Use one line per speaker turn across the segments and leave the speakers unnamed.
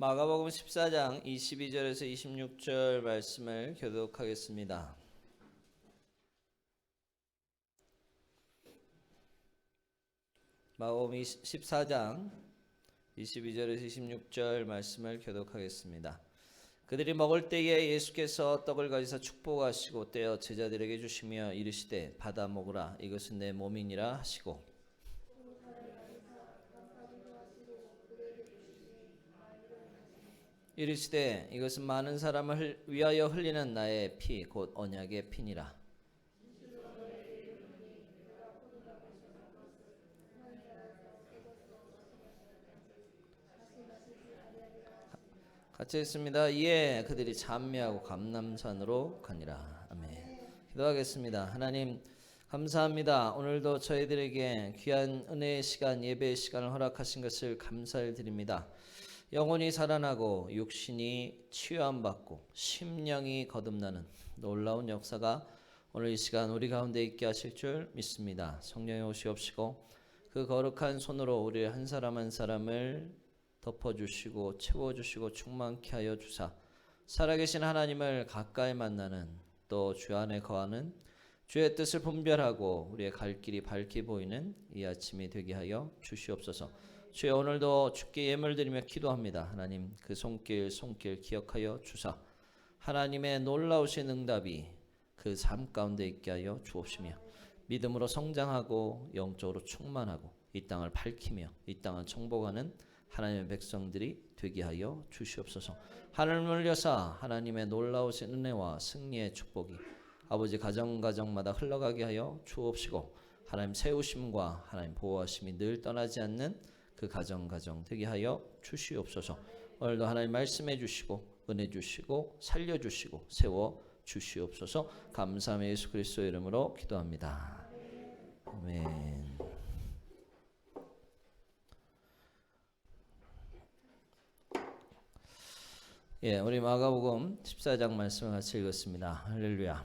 마가복음 14장 22절에서 26절 말씀을 교독하겠습니다. 마가복음 14장 22절에서 26절 말씀을 교독하겠습니다. 그들이 먹을 때에 예수께서 떡을 가지사 축복하시고 떼어 제자들에게 주시며 이르시되 받아 먹으라, 이것은 내 몸이니라 하시고 이르시되 이것은 많은 사람을 위하여 흘리는 나의 피 곧 언약의 피니라. 같이 했습니다. 이에 그들이 찬미하고 감람산으로 가니라. 아멘. 기도하겠습니다. 하나님 감사합니다. 오늘도 저희들에게 귀한 은혜의 시간, 예배의 시간을 허락하신 것을 감사를 드립니다. 영혼이 살아나고 육신이 치유함받고 심령이 거듭나는 놀라운 역사가 오늘 이 시간 우리 가운데 있게 하실 줄 믿습니다. 성령이 오시옵시고 그 거룩한 손으로 우리 한 사람 한 사람을 덮어주시고 채워주시고 충만케 하여 주사 살아계신 하나님을 가까이 만나는 또 주 안에 거하는 주의 뜻을 분별하고 우리의 갈 길이 밝게 보이는 이 아침이 되게 하여 주시옵소서. 주여 오늘도 주께 예물드리며 기도합니다. 하나님 그 손길 기억하여 주사 하나님의 놀라우신 응답이 그 삶 가운데 있게 하여 주옵시며 믿음으로 성장하고 영적으로 충만하고 이 땅을 밝히며 이 땅을 정복하는 하나님의 백성들이 되게 하여 주시옵소서. 하늘을 여사 하나님의 놀라우신 은혜와 승리의 축복이 아버지 가정마다 흘러가게 하여 주옵시고 하나님 세우심과 하나님 보호하심이 늘 떠나지 않는 그 가정 되게 하여 주시옵소서. 오늘도 하나님 말씀해 주시고 은혜 주시고 살려주시고 세워 주시옵소서. 감사하며 예수 그리스도의 이름으로 기도합니다. 아멘. 우리 마가복음 14장 말씀을 같이 읽었습니다. 할렐루야.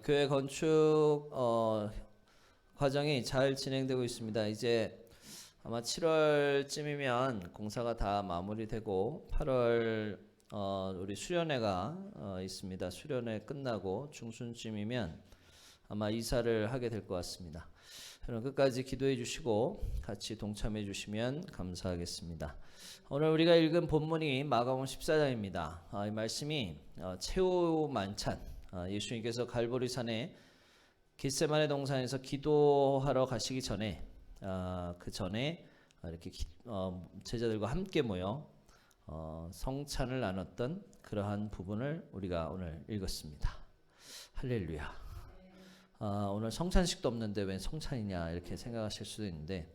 교회 건축 과정이 잘 진행되고 있습니다. 이제 아마 7월쯤이면 공사가 다 마무리되고 8월 우리 수련회가 있습니다. 수련회 끝나고 중순쯤이면 아마 이사를 하게 될 것 같습니다. 여러분 끝까지 기도해 주시고 같이 동참해 주시면 감사하겠습니다. 오늘 우리가 읽은 본문이 마가복음 14장입니다. 이 말씀이 최후 만찬, 예수님께서 갈보리산에 겟세마네 동산에서 기도하러 가시기 전에 그 전에 이렇게 제자들과 함께 모여 성찬을 나눴던 그러한 부분을 우리가 오늘 읽었습니다. 할렐루야. 오늘 성찬식도 없는데 왜 성찬이냐 이렇게 생각하실 수도 있는데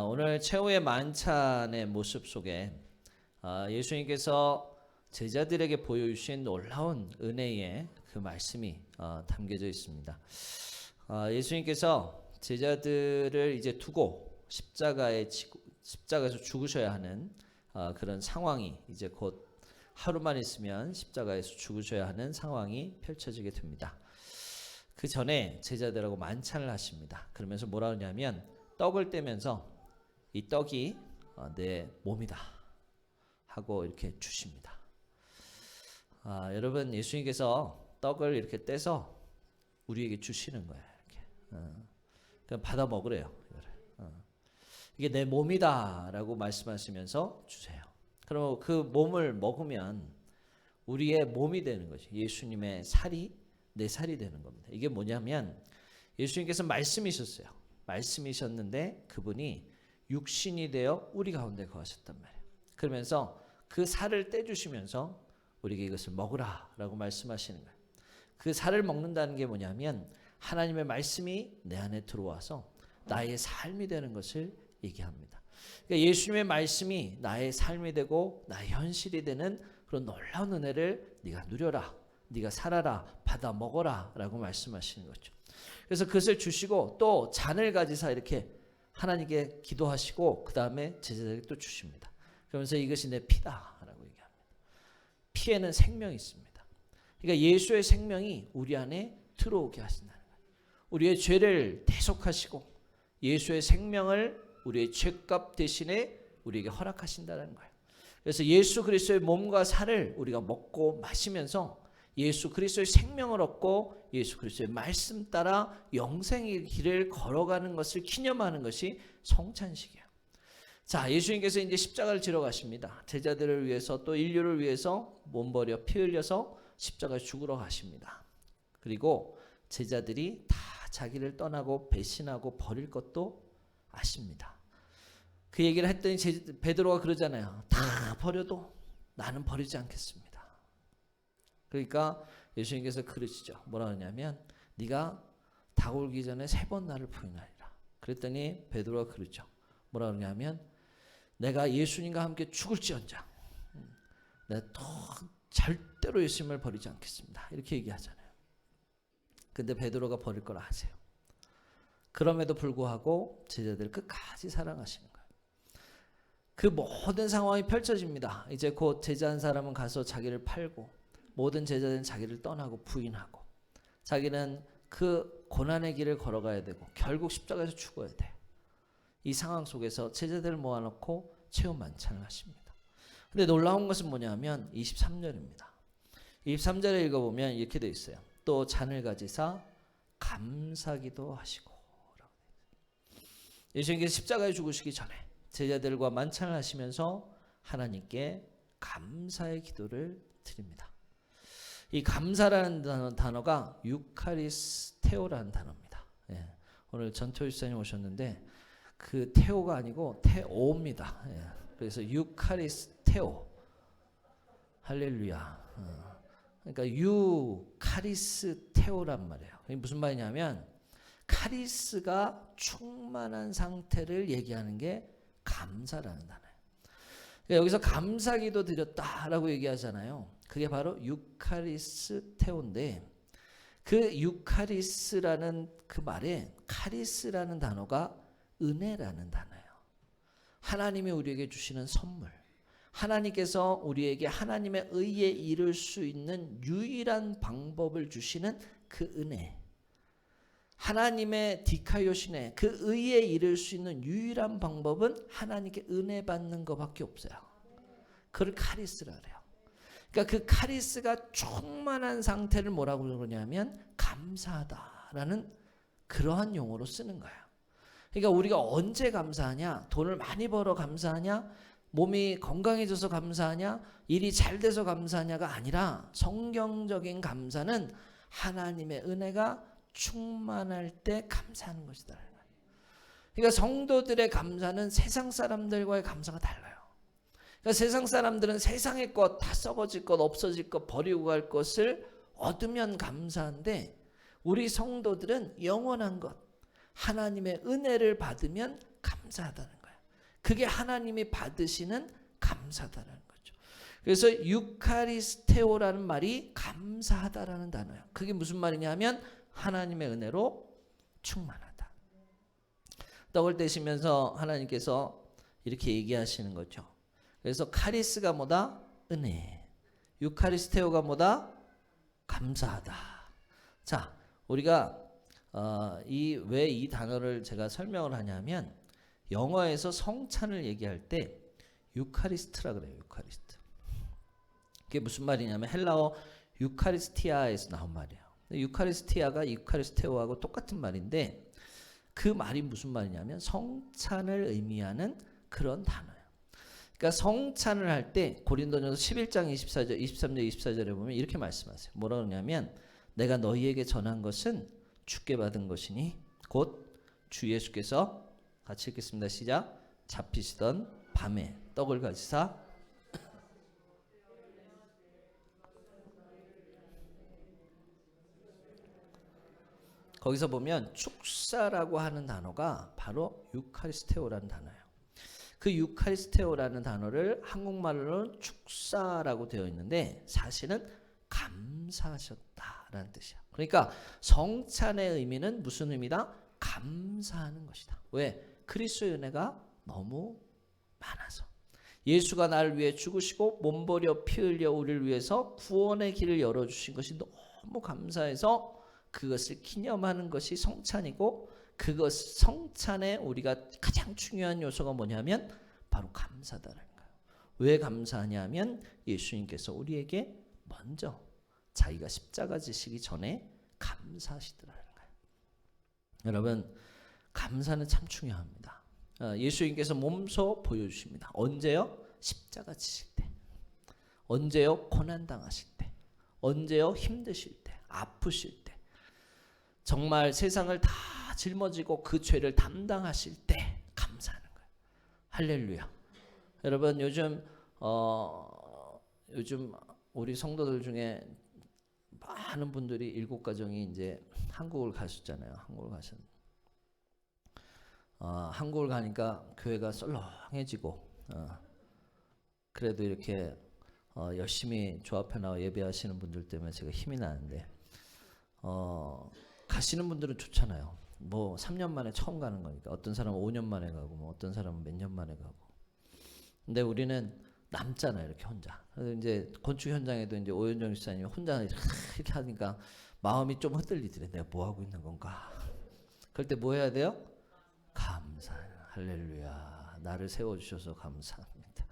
오늘 최후의 만찬의 모습 속에 예수님께서 제자들에게 보여주신 놀라운 은혜의 그 말씀이 담겨져 있습니다. 예수님께서 제자들을 이제 두고 십자가에서 죽으셔야 하는 그런 상황이 이제 곧 하루만 있으면 십자가에서 죽으셔야 하는 상황이 펼쳐지게 됩니다. 그 전에 제자들하고 만찬을 하십니다. 그러면서 뭐라 하냐면 떡을 떼면서 이 떡이 내 몸이다 하고 이렇게 주십니다. 여러분 예수님께서 떡을 이렇게 떼서 우리에게 주시는 거예요. 이렇게. 그냥 받아 먹으래요. 이게 내 몸이다라고 말씀하시면서 주세요. 그럼 그 몸을 먹으면 우리의 몸이 되는 거죠. 예수님의 살이 내 살이 되는 겁니다. 이게 뭐냐면 예수님께서 말씀이셨어요. 말씀이셨는데 그분이 육신이 되어 우리 가운데 거하셨단 말이에요. 그러면서 그 살을 떼주시면서 우리에게 이것을 먹으라라고 말씀하시는 거예요. 그 살을 먹는다는 게 뭐냐면 하나님의 말씀이 내 안에 들어와서 나의 삶이 되는 것을 얘기합니다. 그러니까 예수님의 말씀이 나의 삶이 되고 나의 현실이 되는 그런 놀라운 은혜를 네가 누려라, 네가 살아라, 받아 먹어라 라고 말씀하시는 거죠. 그래서 그것을 주시고 또 잔을 가지사 이렇게 하나님께 기도하시고 그 다음에 제자들에게 또 주십니다. 그러면서 이것이 내 피다 라고 얘기합니다. 피에는 생명이 있습니다. 그러니까 예수의 생명이 우리 안에 들어오게 하신다는 거예요. 우리의 죄를 대속하시고 예수의 생명을 우리의 죄값 대신에 우리에게 허락하신다는 거예요. 그래서 예수 그리스도의 몸과 살을 우리가 먹고 마시면서 예수 그리스도의 생명을 얻고 예수 그리스도의 말씀 따라 영생의 길을 걸어가는 것을 기념하는 것이 성찬식이에요. 자, 예수님께서 이제 십자가를 지러 가십니다. 제자들을 위해서 또 인류를 위해서 몸버려 피 흘려서 십자가에 죽으러 가십니다. 그리고 제자들이 다 자기를 떠나고 배신하고 버릴 것도 아십니다. 그 얘기를 했더니 베드로가 그러잖아요. 다 버려도 나는 버리지 않겠습니다. 그러니까 예수님께서 그러시죠. 뭐라 하냐면 네가 다가오기 전에 3번 나를 부인하리라. 그랬더니 베드로가 그러죠. 뭐라 그러냐면 내가 예수님과 함께 죽을지언정 내가 또 절대로 예수님을 버리지 않겠습니다. 이렇게 얘기하잖아요. 근데 베드로가 버릴 걸 아세요. 그럼에도 불구하고 제자들을 끝까지 사랑하시는 거예요. 그 모든 상황이 펼쳐집니다. 이제 곧 제자 한 사람은 가서 자기를 팔고 모든 제자들은 자기를 떠나고 부인하고 자기는 그 고난의 길을 걸어가야 되고 결국 십자가에서 죽어야 돼. 이 상황 속에서 제자들을 모아놓고 체험 만찬을 하십니다. 근데 놀라운 것은 뭐냐면 23절입니다. 23절에 읽어보면 이렇게 되어 있어요. 또 잔을 가지사 감사기도 하시고. 예수님께서 십자가에 죽으시기 전에 제자들과 만찬을 하시면서 하나님께 감사의 기도를 드립니다. 이 감사라는 단어가 유카리스테오라는 단어입니다. 예, 오늘 전토 집사님 오셨는데 그 테오가 아니고 테오입니다. 예, 그래서 유카리스테오 할렐루야. 그러니까 유카리스테오란 말이에요. 이게 무슨 말이냐면 카리스가 충만한 상태를 얘기하는 게 감사라는 단어예요. 그러니까 여기서 감사기도 드렸다라고 얘기하잖아요. 그게 바로 유카리스테오인데 그 유카리스라는 그 말에 카리스라는 단어가 은혜라는 단어예요. 하나님이 우리에게 주시는 선물. 하나님께서 우리에게 하나님의 의에 이를 수 있는 유일한 방법을 주시는 그 은혜. 하나님의 디카요시네 그 의에 이를 수 있는 유일한 방법은 하나님께 은혜 받는 것밖에 없어요. 그걸 카리스라 그래요. 그러니까 그 카리스가 충만한 상태를 뭐라고 그러냐면 감사하다라는 그러한 용어로 쓰는 거예요. 그러니까 우리가 언제 감사하냐? 돈을 많이 벌어 감사하냐? 몸이 건강해져서 감사하냐? 일이 잘 돼서 감사하냐가 아니라 성경적인 감사는 하나님의 은혜가 충만할 때 감사하는 것이다. 그러니까 성도들의 감사는 세상 사람들과의 감사가 달라요. 그러니까 세상 사람들은 세상의 것, 다 썩어질 것, 없어질 것, 버리고 갈 것을 얻으면 감사한데 우리 성도들은 영원한 것, 하나님의 은혜를 받으면 감사하다는 거예요. 그게 하나님이 받으시는 감사다라는 거죠. 그래서 유카리스테오라는 말이 감사하다라는 단어예요. 그게 무슨 말이냐면 하나님의 은혜로 충만하다. 떡을 떼시면서 하나님께서 이렇게 얘기하시는 거죠. 그래서 카리스가 뭐다? 은혜. 유카리스테오가 뭐다? 감사하다. 자, 우리가 왜 이 단어를 제가 설명을 하냐면 영어에서 성찬을 얘기할 때 유카리스트라 그래요. 유카리스트. 그게 무슨 말이냐면 헬라어 유카리스티아에서 나온 말이에요. 유카리스티아가 유카리스테오하고 똑같은 말인데 그 말이 무슨 말이냐면 성찬을 의미하는 그런 단어예요. 그러니까 성찬을 할 때 고린도전서 11장 24절, 23절, 24절에 보면 이렇게 말씀하세요. 뭐라 그러냐면 내가 너희에게 전한 것은 주께 받은 것이니 곧 주 예수께서 같이 읽겠습니다. 시작. 잡히시던 밤에 떡을 가지사 거기서 보면 축사라고 하는 단어가 바로 유카리스테오라는 단어예요. 그 유카리스테오라는 단어를 한국말로는 축사라고 되어 있는데 사실은 감사하셨다라는 뜻이야. 그러니까 성찬의 의미는 무슨 의미다? 감사하는 것이다. 왜? 그리스도의 은혜가 너무 많아서. 예수가 나를 위해 죽으시고 몸버려 피 흘려 우리를 위해서 구원의 길을 열어주신 것이 너무 감사해서 그것을 기념하는 것이 성찬이고 그것 성찬에 우리가 가장 중요한 요소가 뭐냐면 바로 감사다라는 거예요. 왜 감사하냐면 예수님께서 우리에게 먼저 자기가 십자가 지시기 전에 감사하시더라는 거예요. 여러분, 감사는 참 중요합니다. 예수님께서 몸소 보여주십니다. 언제요? 십자가 지실 때. 언제요? 고난당하실 때. 언제요? 힘드실 때, 아프실 때. 정말 세상을 다 짊어지고 그 죄를 담당하실 때 감사하는 거예요. 할렐루야. 여러분, 요즘 우리 성도들 중에 많은 분들이 7가정이 이제 한국을 가셨잖아요. 한국을 가니까 교회가 썰렁해지고 그래도 이렇게 열심히 조합해 나와 예배하시는 분들 때문에 제가 힘이 나는데 가시는 분들은 좋잖아요. 뭐 3년 만에 처음 가는 거니까. 어떤 사람은 5년 만에 가고 뭐 어떤 사람은 몇 년 만에 가고. 근데 우리는 남잖아요, 이렇게 혼자. 그래서 이제 건축 현장에도 이제 오현정 집사님이 혼자 이렇게 하니까 마음이 좀 흔들리더래. 내가 뭐 하고 있는 건가? 그럴 때 뭐 해야 돼요? 감사. 할렐루야. 나를 세워 주셔서 감사합니다.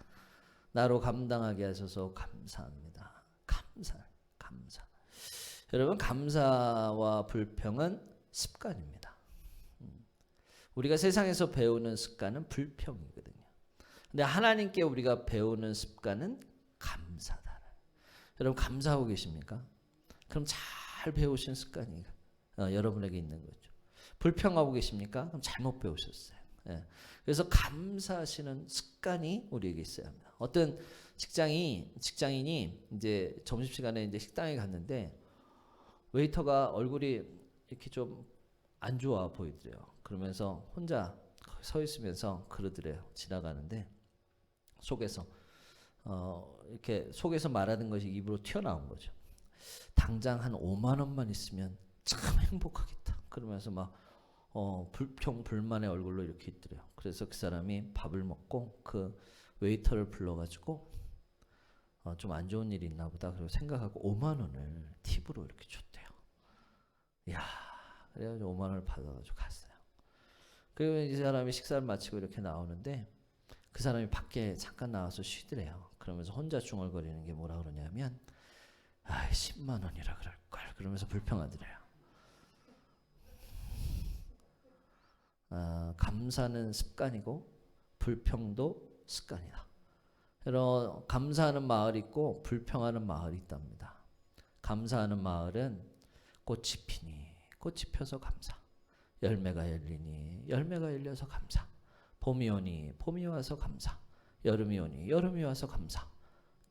나로 감당하게 하셔서 감사합니다. 감사. 여러분, 감사와 불평은 습관입니다. 우리가 세상에서 배우는 습관은 불평이거든요. 근데 하나님께 우리가 배우는 습관은 감사다. 여러분, 감사하고 계십니까? 그럼 잘 배우신 습관이 여러분에게 있는 거죠. 불평하고 계십니까? 그럼 잘못 배우셨어요. 그래서 감사하시는 습관이 우리에게 있어야 합니다. 어떤 직장인이 이제 점심시간에 이제 식당에 갔는데 웨이터가 얼굴이 이렇게 좀 안 좋아 보이더래요. 그러면서 혼자 서 있으면서 그러더래요. 지나가는데 이렇게 속에서 말하는 것이 입으로 튀어나온 거죠. 당장 한 5만 원만 있으면 참 행복하겠다. 그러면서 막 불평 불만의 얼굴로 이렇게 있더래요. 그래서 그 사람이 밥을 먹고 그 웨이터를 불러가지고 좀 안 좋은 일이 있나 보다. 그리고 생각하고 5만 원을 팁으로 이렇게 줬대요. 이야, 그래가지고 5만 원을 받아가지고 갔어요. 그리고 이 사람이 식사를 마치고 이렇게 나오는데 그 사람이 밖에 잠깐 나와서 쉬더래요. 그러면서 혼자 중얼거리는 게 뭐라 그러냐면 10만 원이라 그럴걸. 그러면서 불평하더래요. 감사는 습관이고 불평도 습관이다. 여러분, 감사하는 마을이 있고 불평하는 마을이 있답니다. 감사하는 마을은 꽃이 피니 꽃이 펴서 감사. 열매가 열리니 열매가 열려서 감사. 봄이 오니 봄이 와서 감사. 여름이 오니 여름이 와서 감사.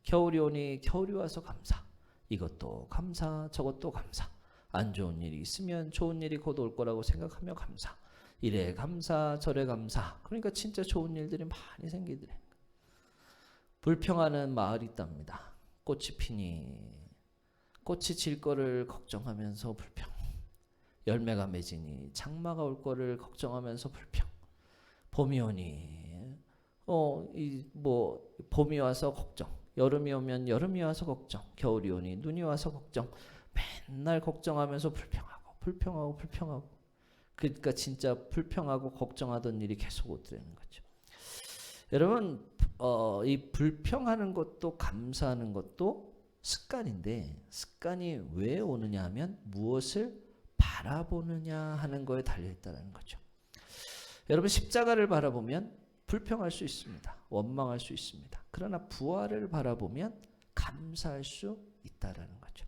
겨울이 오니 겨울이 와서 감사. 이것도 감사, 저것도 감사. 안 좋은 일이 있으면 좋은 일이 곧 올 거라고 생각하며 감사. 이래 감사, 저래 감사. 그러니까 진짜 좋은 일들이 많이 생기더래. 불평하는 마을이 있답니다. 꽃이 피니 꽃이 질 거를 걱정하면서 불평. 열매가 맺으니 장마가 올 거를 걱정하면서 불평. 봄이 오니 봄이 와서 걱정. 여름이 오면 여름이 와서 걱정. 겨울이 오니 눈이 와서 걱정. 맨날 걱정하면서 불평하고. 그러니까 진짜 불평하고 걱정하던 일이 계속 오더라는 거죠. 여러분, 이 불평하는 것도 감사하는 것도 습관인데 습관이 왜 오느냐 하면 무엇을 바라보느냐 하는 거에 달려있다는 거죠. 여러분, 십자가를 바라보면 불평할 수 있습니다. 원망할 수 있습니다. 그러나 부활을 바라보면 감사할 수 있다라는 거죠.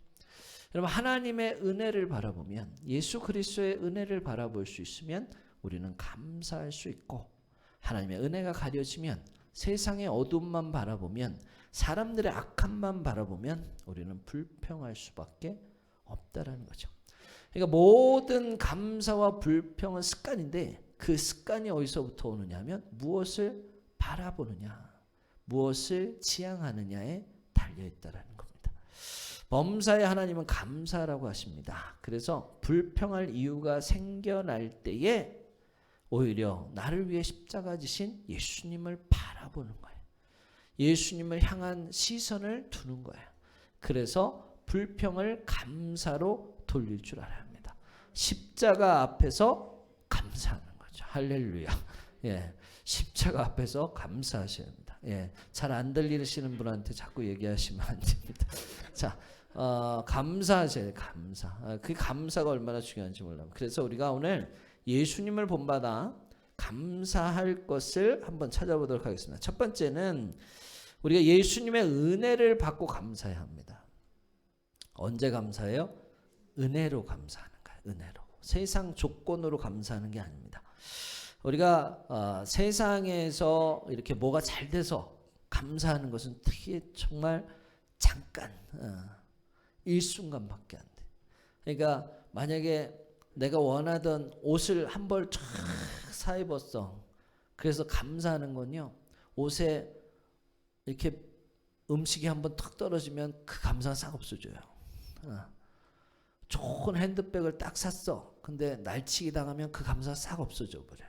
여러분, 하나님의 은혜를 바라보면 예수 그리스도의 은혜를 바라볼 수 있으면 우리는 감사할 수 있고, 하나님의 은혜가 가려지면 세상의 어둠만 바라보면 사람들의 악함만 바라보면 우리는 불평할 수밖에 없다라는 거죠. 그러니까 모든 감사와 불평은 습관인데 그 습관이 어디서부터 오느냐 하면 무엇을 바라보느냐, 무엇을 지향하느냐에 달려있다라는 겁니다. 범사에 하나님은 감사라고 하십니다. 그래서 불평할 이유가 생겨날 때에 오히려 나를 위해 십자가 지신 예수님을 바라보는 거예요. 예수님을 향한 시선을 두는 거예요. 그래서 불평을 감사로 돌릴 줄 알아야 합니다. 십자가 앞에서 감사. 감사하는 거죠. 할렐루야. 예, 십자가 앞에서 감사하셔야 합니다. 예, 잘 안 들리시는 분한테 자꾸 얘기하시면 안 됩니다. 자, 감사하셔야 감사. 그 감사가 얼마나 중요한지 몰라요. 그래서 우리가 오늘 예수님을 본받아 감사할 것을 한번 찾아보도록 하겠습니다. 첫 번째는 우리가 예수님의 은혜를 받고 감사해야 합니다. 언제 감사해요? 은혜로 감사하는 거예요. 은혜로. 세상 조건으로 감사하는 게 아닙니다. 우리가 세상에서 이렇게 뭐가 잘 돼서 감사하는 것은 되게 정말 잠깐 일순간밖에 안 돼. 그러니까 만약에 내가 원하던 옷을 한 벌 쫙 사 입었어. 그래서 감사하는 건요, 옷에 이렇게 음식이 한번 탁 떨어지면 그 감사가 싹 없어져요. 좋은 핸드백을 딱 샀어. 근데 날치기 당하면 그 감사가 싹 없어져 버려요.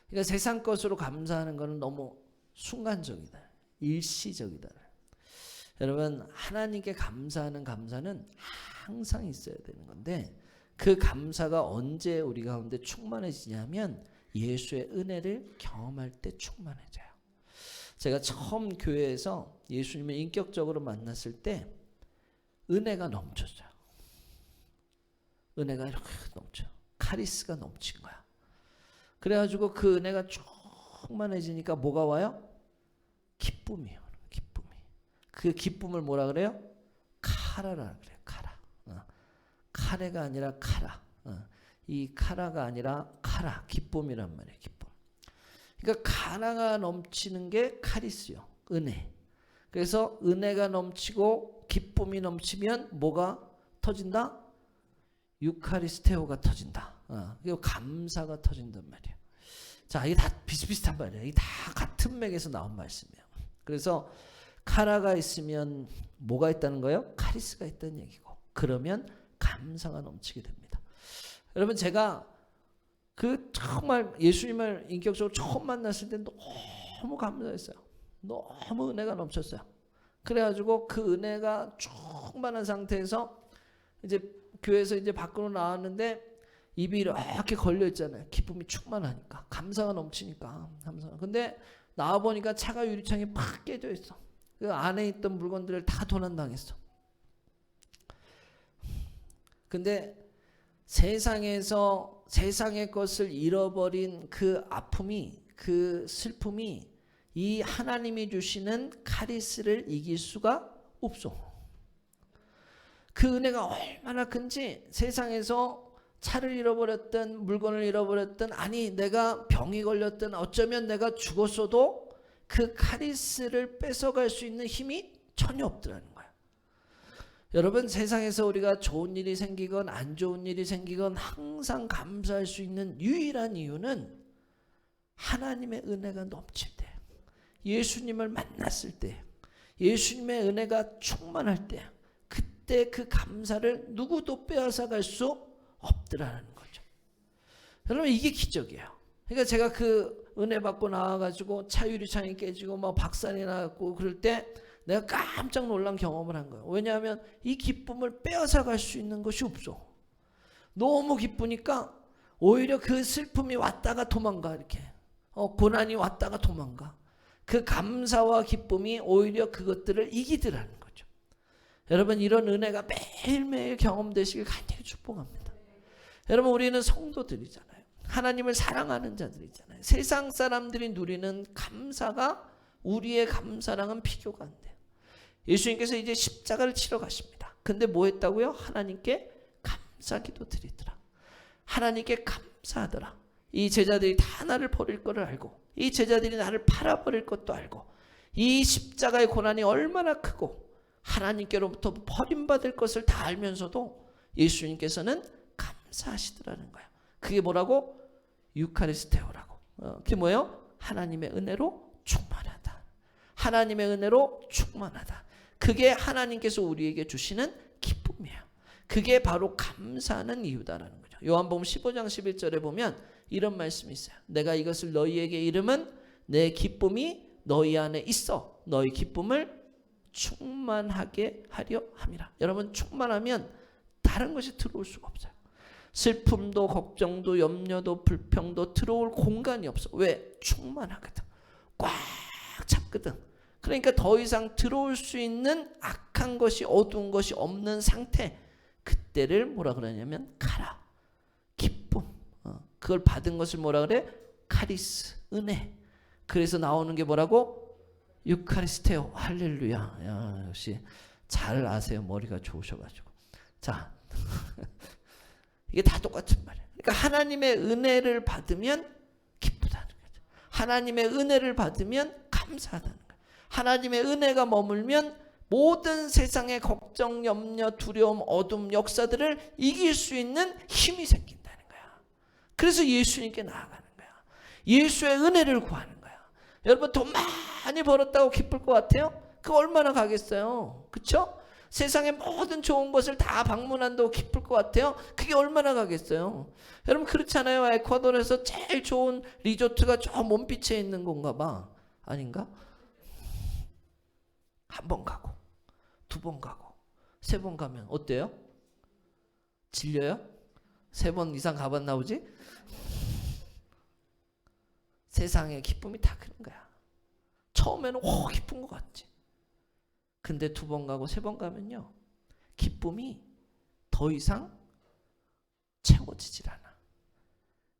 그러니까 세상 것으로 감사하는 것은 너무 순간적이다. 일시적이다. 여러분, 하나님께 감사하는 감사는 항상 있어야 되는 건데, 그 감사가 언제 우리 가운데 충만해지냐면 예수의 은혜를 경험할 때 충만해져요. 제가 처음 교회에서 예수님을 인격적으로 만났을 때 은혜가 넘쳤어요. 은혜가 이렇게 넘쳐. 카리스가 넘친 거야. 그래가지고 그 은혜가 충만해지니까 뭐가 와요? 기쁨이에요. 기쁨이. 그 기쁨을 뭐라 그래요? 카라라 그래요. 카라. 카레가 아니라 카라. 이 카라가 아니라 카라. 기쁨이란 말이에요. 기쁨. 그러니까 카라가 넘치는 게 카리스요. 은혜. 그래서 은혜가 넘치고 기쁨이 넘치면 뭐가 터진다? 유카리스테오가 터진다. 그리고 감사가 터진단 말이에요. 자, 이게 다 비슷비슷한 말이에요. 이게 다 같은 맥에서 나온 말씀이에요. 그래서 카라가 있으면 뭐가 있다는 거예요? 카리스가 있다는 얘기고, 그러면 감사가 넘치게 됩니다. 여러분, 제가 그 정말 예수님을 인격적으로 처음 만났을 때 너무 감사했어요. 너무 은혜가 넘쳤어요. 그래가지고 그 은혜가 충만한 상태에서 이제 교회에서 이제 밖으로 나왔는데 입이 이렇게 걸려 있잖아요. 기쁨이 충만하니까, 감사가 넘치니까. 근데 나와 보니까 차가 유리창이 팍 깨져 있어. 그 안에 있던 물건들을 다 도난당했어. 근데 세상에서 세상의 것을 잃어버린 그 아픔이, 그 슬픔이 이 하나님이 주시는 카리스를 이길 수가 없어. 그 은혜가 얼마나 큰지, 세상에서 차를 잃어버렸든 물건을 잃어버렸든, 아니 내가 병이 걸렸든 어쩌면 내가 죽었어도 그 카리스를 뺏어갈 수 있는 힘이 전혀 없더라는 거야. 여러분, 세상에서 우리가 좋은 일이 생기건 안 좋은 일이 생기건 항상 감사할 수 있는 유일한 이유는 하나님의 은혜가 넘칠 때, 예수님을 만났을 때, 예수님의 은혜가 충만할 때, 그때 그 감사를 누구도 빼앗아갈 수 없더라는 거죠. 여러분, 이게 기적이에요. 그러니까 제가 그 은혜 받고 나와가지고 차 유리창이 깨지고 막 박살이 나고 그럴 때 내가 깜짝 놀란 경험을 한 거예요. 왜냐하면 이 기쁨을 빼앗아갈 수 있는 것이 없어. 너무 기쁘니까 오히려 그 슬픔이 왔다가 도망가. 이렇게 고난이 왔다가 도망가. 그 감사와 기쁨이 오히려 그것들을 이기더라는 거죠. 여러분, 이런 은혜가 매일매일 경험되시길 간절히 축복합니다. 여러분, 우리는 성도들이잖아요. 하나님을 사랑하는 자들이잖아요. 세상 사람들이 누리는 감사가 우리의 감사랑은 비교가 안 돼요. 예수님께서 이제 십자가를 치러 가십니다. 근데 뭐 했다고요? 하나님께 감사기도 드리더라. 하나님께 감사하더라. 이 제자들이 다 나를 버릴 거를 알고, 이 제자들이 나를 팔아버릴 것도 알고, 이 십자가의 고난이 얼마나 크고 하나님께로부터 버림받을 것을 다 알면서도 예수님께서는 감사하시더라는 거예요. 그게 뭐라고? 유카리스테오라고. 그게 뭐예요? 하나님의 은혜로 충만하다. 하나님의 은혜로 충만하다. 그게 하나님께서 우리에게 주시는 기쁨이에요. 그게 바로 감사하는 이유다라는 거죠. 요한복음 15장 11절에 보면 이런 말씀이 있어요. 내가 이것을 너희에게 이름은 내 기쁨이 너희 안에 있어 너희 기쁨을 충만하게 하려 함이라. 여러분, 충만하면 다른 것이 들어올 수가 없어요. 슬픔도 걱정도 염려도 불평도 들어올 공간이 없어. 왜? 충만하거든. 꽉 잡거든. 그러니까 더 이상 들어올 수 있는 악한 것이, 어두운 것이 없는 상태. 그때를 뭐라 그러냐면 카라, 기쁨. 그걸 받은 것을 뭐라 그래? 카리스, 은혜. 그래서 나오는 게 뭐라고? 유카리스테오. 할렐루야. 야, 역시 잘 아세요. 머리가 좋으셔가지고. 자, 이게 다 똑같은 말이에요. 그러니까 하나님의 은혜를 받으면 기쁘다는 거죠. 하나님의 은혜를 받으면 감사하다는 거예요. 하나님의 은혜가 머물면 모든 세상의 걱정, 염려, 두려움, 어둠, 역사들을 이길 수 있는 힘이 생긴다는 거야. 그래서 예수님께 나아가는 거야. 예수의 은혜를 구하는 거야. 여러분 돈 많이 벌었다고 기쁠 것 같아요? 그거 얼마나 가겠어요? 그렇죠? 세상의 모든 좋은 것을 다 방문한다고 기쁠 것 같아요? 그게 얼마나 가겠어요? 여러분 그렇잖아요. 에콰도르에서 제일 좋은 리조트가 저 몸빛에 있는 건가 봐. 아닌가? 한 번 가고, 두 번 가고, 세 번 가면 어때요? 질려요? 세 번 이상 가봤나 보지? 세상의 기쁨이 다 그런 거야. 처음에는 기쁜 것 같지. 근데 두 번 가고 세 번 가면요, 기쁨이 더 이상 채워지질 않아.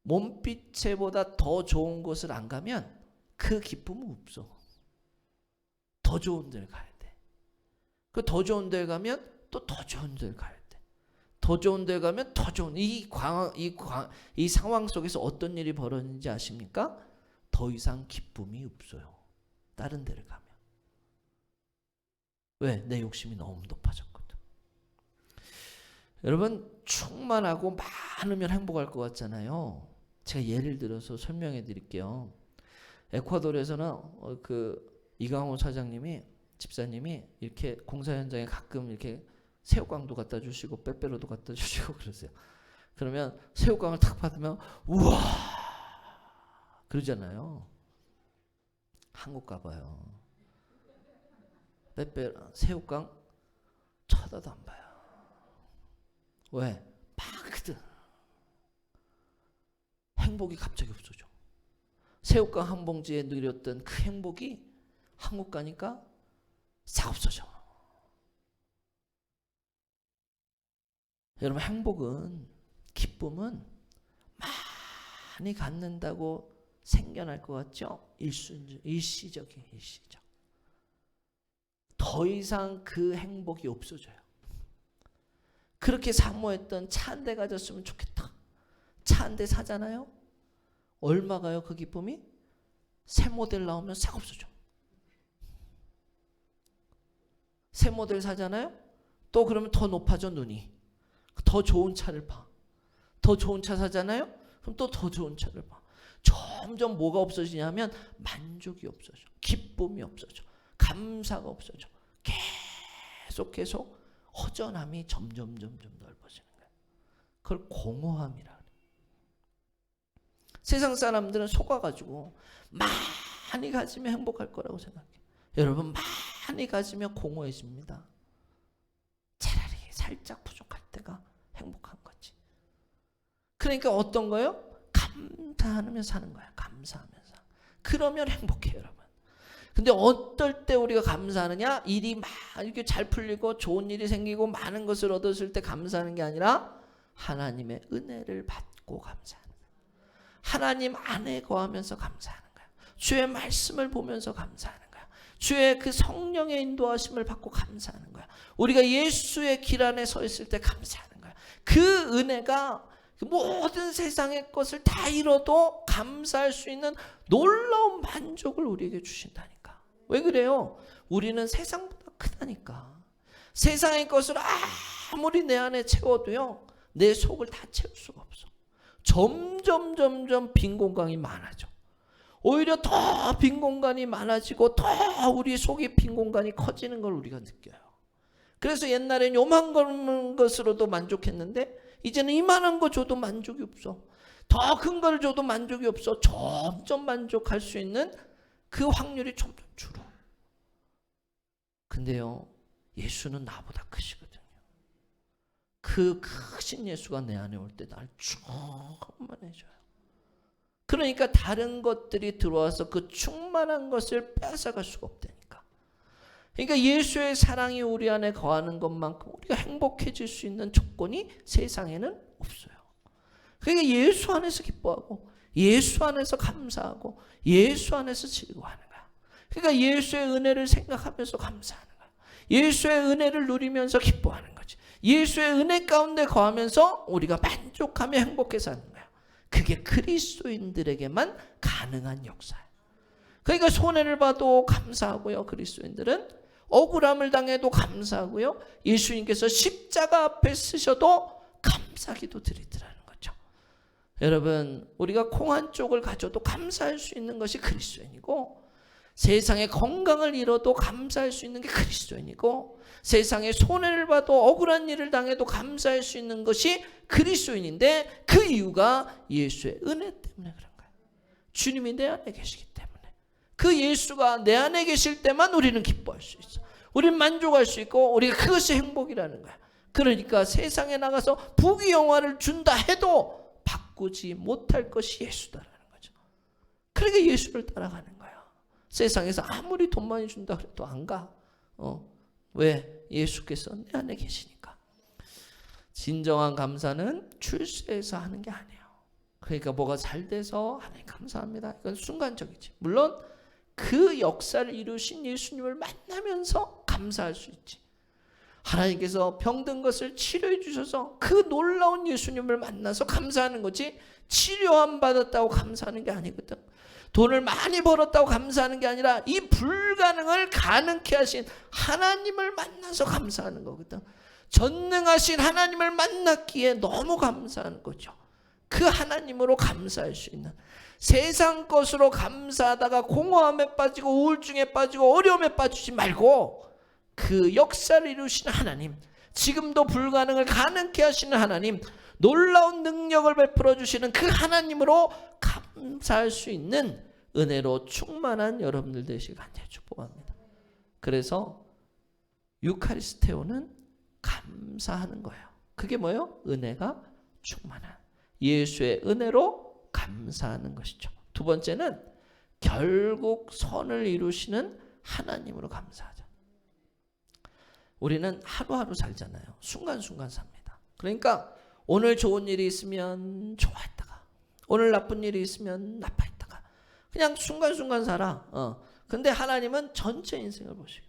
몸빛보다 더 좋은 곳을 안 가면 그 기쁨은 없어. 더 좋은 데를 가야 돼. 그 더 좋은 데를 가면 또 더 좋은 데를 가야 돼. 더 좋은 데를 가면 더 좋은, 이 상황 속에서 어떤 일이 벌어지는지 아십니까? 더 이상 기쁨이 없어요. 다른 데를 가면. 왜? 내 욕심이 너무 높아졌거든. 여러분 충만하고 많으면 행복할 것 같잖아요. 제가 예를 들어서 설명해 드릴게요. 에콰도르에서는 이강호 사장님이, 집사님이 이렇게 공사 현장에 가끔 이렇게 새우깡도 갖다 주시고 빼빼로도 갖다 주시고 그러세요. 그러면 새우깡을 탁 받으면 우와 그러잖아요. 한국 가봐요. 새우깡 쳐다도 안 봐요. 왜? 많거든. 행복이 갑자기 없어져. 새우깡 한 봉지에 누렸던 그 행복이 한국 가니까 싹 없어져. 여러분 행복은, 기쁨은 많이 갖는다고 생겨날 것 같죠? 일시적이에요. 일시적. 더 이상 그 행복이 없어져요. 그렇게 사모했던 차 한 대 가졌으면 좋겠다. 차 한 대 사잖아요. 얼마 가요 그 기쁨이? 새 모델 나오면 싹 없어져. 새 모델 사잖아요. 또 그러면 더 높아져 눈이. 더 좋은 차를 봐. 더 좋은 차 사잖아요. 그럼 또 더 좋은 차를 봐. 점점 뭐가 없어지냐면 만족이 없어져. 기쁨이 없어져. 감사가 없어져. 계속 허전함이 점점 넓어지는 거예요. 그걸 공허함이라 그래요. 세상 사람들은 속아가지고 많이 가지면 행복할 거라고 생각해요. 여러분 많이 가지면 공허해집니다. 차라리 살짝 부족할 때가 행복한 거지. 그러니까 어떤 거예요? 감사하면서 사는 거야. 감사하면서. 그러면 행복해요, 여러분. 근데 어떨 때 우리가 감사하느냐? 일이 막 이렇게 잘 풀리고 좋은 일이 생기고 많은 것을 얻었을 때 감사하는 게 아니라 하나님의 은혜를 받고 감사하는 거야. 하나님 안에 거하면서 감사하는 거야. 주의 말씀을 보면서 감사하는 거야. 주의 그 성령의 인도하심을 받고 감사하는 거야. 우리가 예수의 길 안에 서 있을 때 감사하는 거야. 그 은혜가 모든 세상의 것을 다 잃어도 감사할 수 있는 놀라운 만족을 우리에게 주신다니까. 왜 그래요? 우리는 세상보다 크다니까. 세상의 것을 아무리 내 안에 채워도요, 내 속을 다 채울 수가 없어. 점점 빈 공간이 많아져. 오히려 더 빈 공간이 많아지고 더 우리 속이 빈 공간이 커지는 걸 우리가 느껴요. 그래서 옛날엔 요만 것으로도 만족했는데 이제는 이만한 거 줘도 만족이 없어. 더 큰 걸 줘도 만족이 없어. 점점 만족할 수 있는 그 확률이 점점 줄어. 근데요, 예수는 나보다 크시거든요. 그 크신 예수가 내 안에 올 때 날 충만해져요. 그러니까 다른 것들이 들어와서 그 충만한 것을 뺏어갈 수가 없다니까. 그러니까 예수의 사랑이 우리 안에 거하는 것만큼 우리가 행복해질 수 있는 조건이 세상에는 없어요. 그러니까 예수 안에서 기뻐하고 예수 안에서 감사하고 예수 안에서 즐거워하는 거야. 그러니까 예수의 은혜를 생각하면서 감사하는 거야. 예수의 은혜를 누리면서 기뻐하는 거지. 예수의 은혜 가운데 거하면서 우리가 만족하며 행복해 사는 거야. 그게 그리스도인들에게만 가능한 역사예요. 그러니까 손해를 봐도 감사하고요. 그리스도인들은 억울함을 당해도 감사하고요. 예수님께서 십자가 앞에 쓰셔도 감사기도 드리더라는 거죠. 여러분, 우리가 콩 한 쪽을 가져도 감사할 수 있는 것이 그리스도인이고, 세상에 건강을 잃어도 감사할 수 있는 게 그리스도인이고, 세상에 손해를 봐도 억울한 일을 당해도 감사할 수 있는 것이 그리스도인인데, 그 이유가 예수의 은혜 때문에 그런 거예요. 주님이 내 안에 계시기 때문에. 그 예수가 내 안에 계실 때만 우리는 기뻐할 수 있어. 우리는 만족할 수 있고 우리가 그것이 행복이라는 거야. 그러니까 세상에 나가서 부귀영화를 준다 해도 바꾸지 못할 것이 예수다라는 거죠. 그러니까 예수를 따라가는 거야. 세상에서 아무리 돈 많이 준다 그래도 안 가. 왜? 예수께서 내 안에 계시니까. 진정한 감사는 출세해서 하는 게 아니에요. 그러니까 뭐가 잘 돼서 하나님 감사합니다. 이건 순간적이지. 물론 그 역사를 이루신 예수님을 만나면서 감사할 수 있지. 하나님께서 병든 것을 치료해 주셔서 그 놀라운 예수님을 만나서 감사하는 거지, 치료함 받았다고 감사하는 게 아니거든. 돈을 많이 벌었다고 감사하는 게 아니라 이 불가능을 가능케 하신 하나님을 만나서 감사하는 거거든. 전능하신 하나님을 만났기에 너무 감사하는 거죠. 그 하나님으로 감사할 수 있는, 세상 것으로 감사하다가 공허함에 빠지고 우울증에 빠지고 어려움에 빠지지 말고 그 역사를 이루시는 하나님, 지금도 불가능을 가능케 하시는 하나님, 놀라운 능력을 베풀어 주시는 그 하나님으로 감사할 수 있는 은혜로 충만한 여러분들 되시길 간절히 축복합니다. 그래서 유카리스테오는 감사하는 거예요. 그게 뭐예요? 은혜가 충만한, 예수의 은혜로 감사하는 것이죠. 두 번째는 결국 선을 이루시는 하나님으로 감사하자. 우리는 하루하루 살잖아요. 순간순간 삽니다. 그러니까 오늘 좋은 일이 있으면 좋아했다가, 오늘 나쁜 일이 있으면 나빠했다가, 그냥 순간순간 살아. 근데 하나님은 전체 인생을 보시고,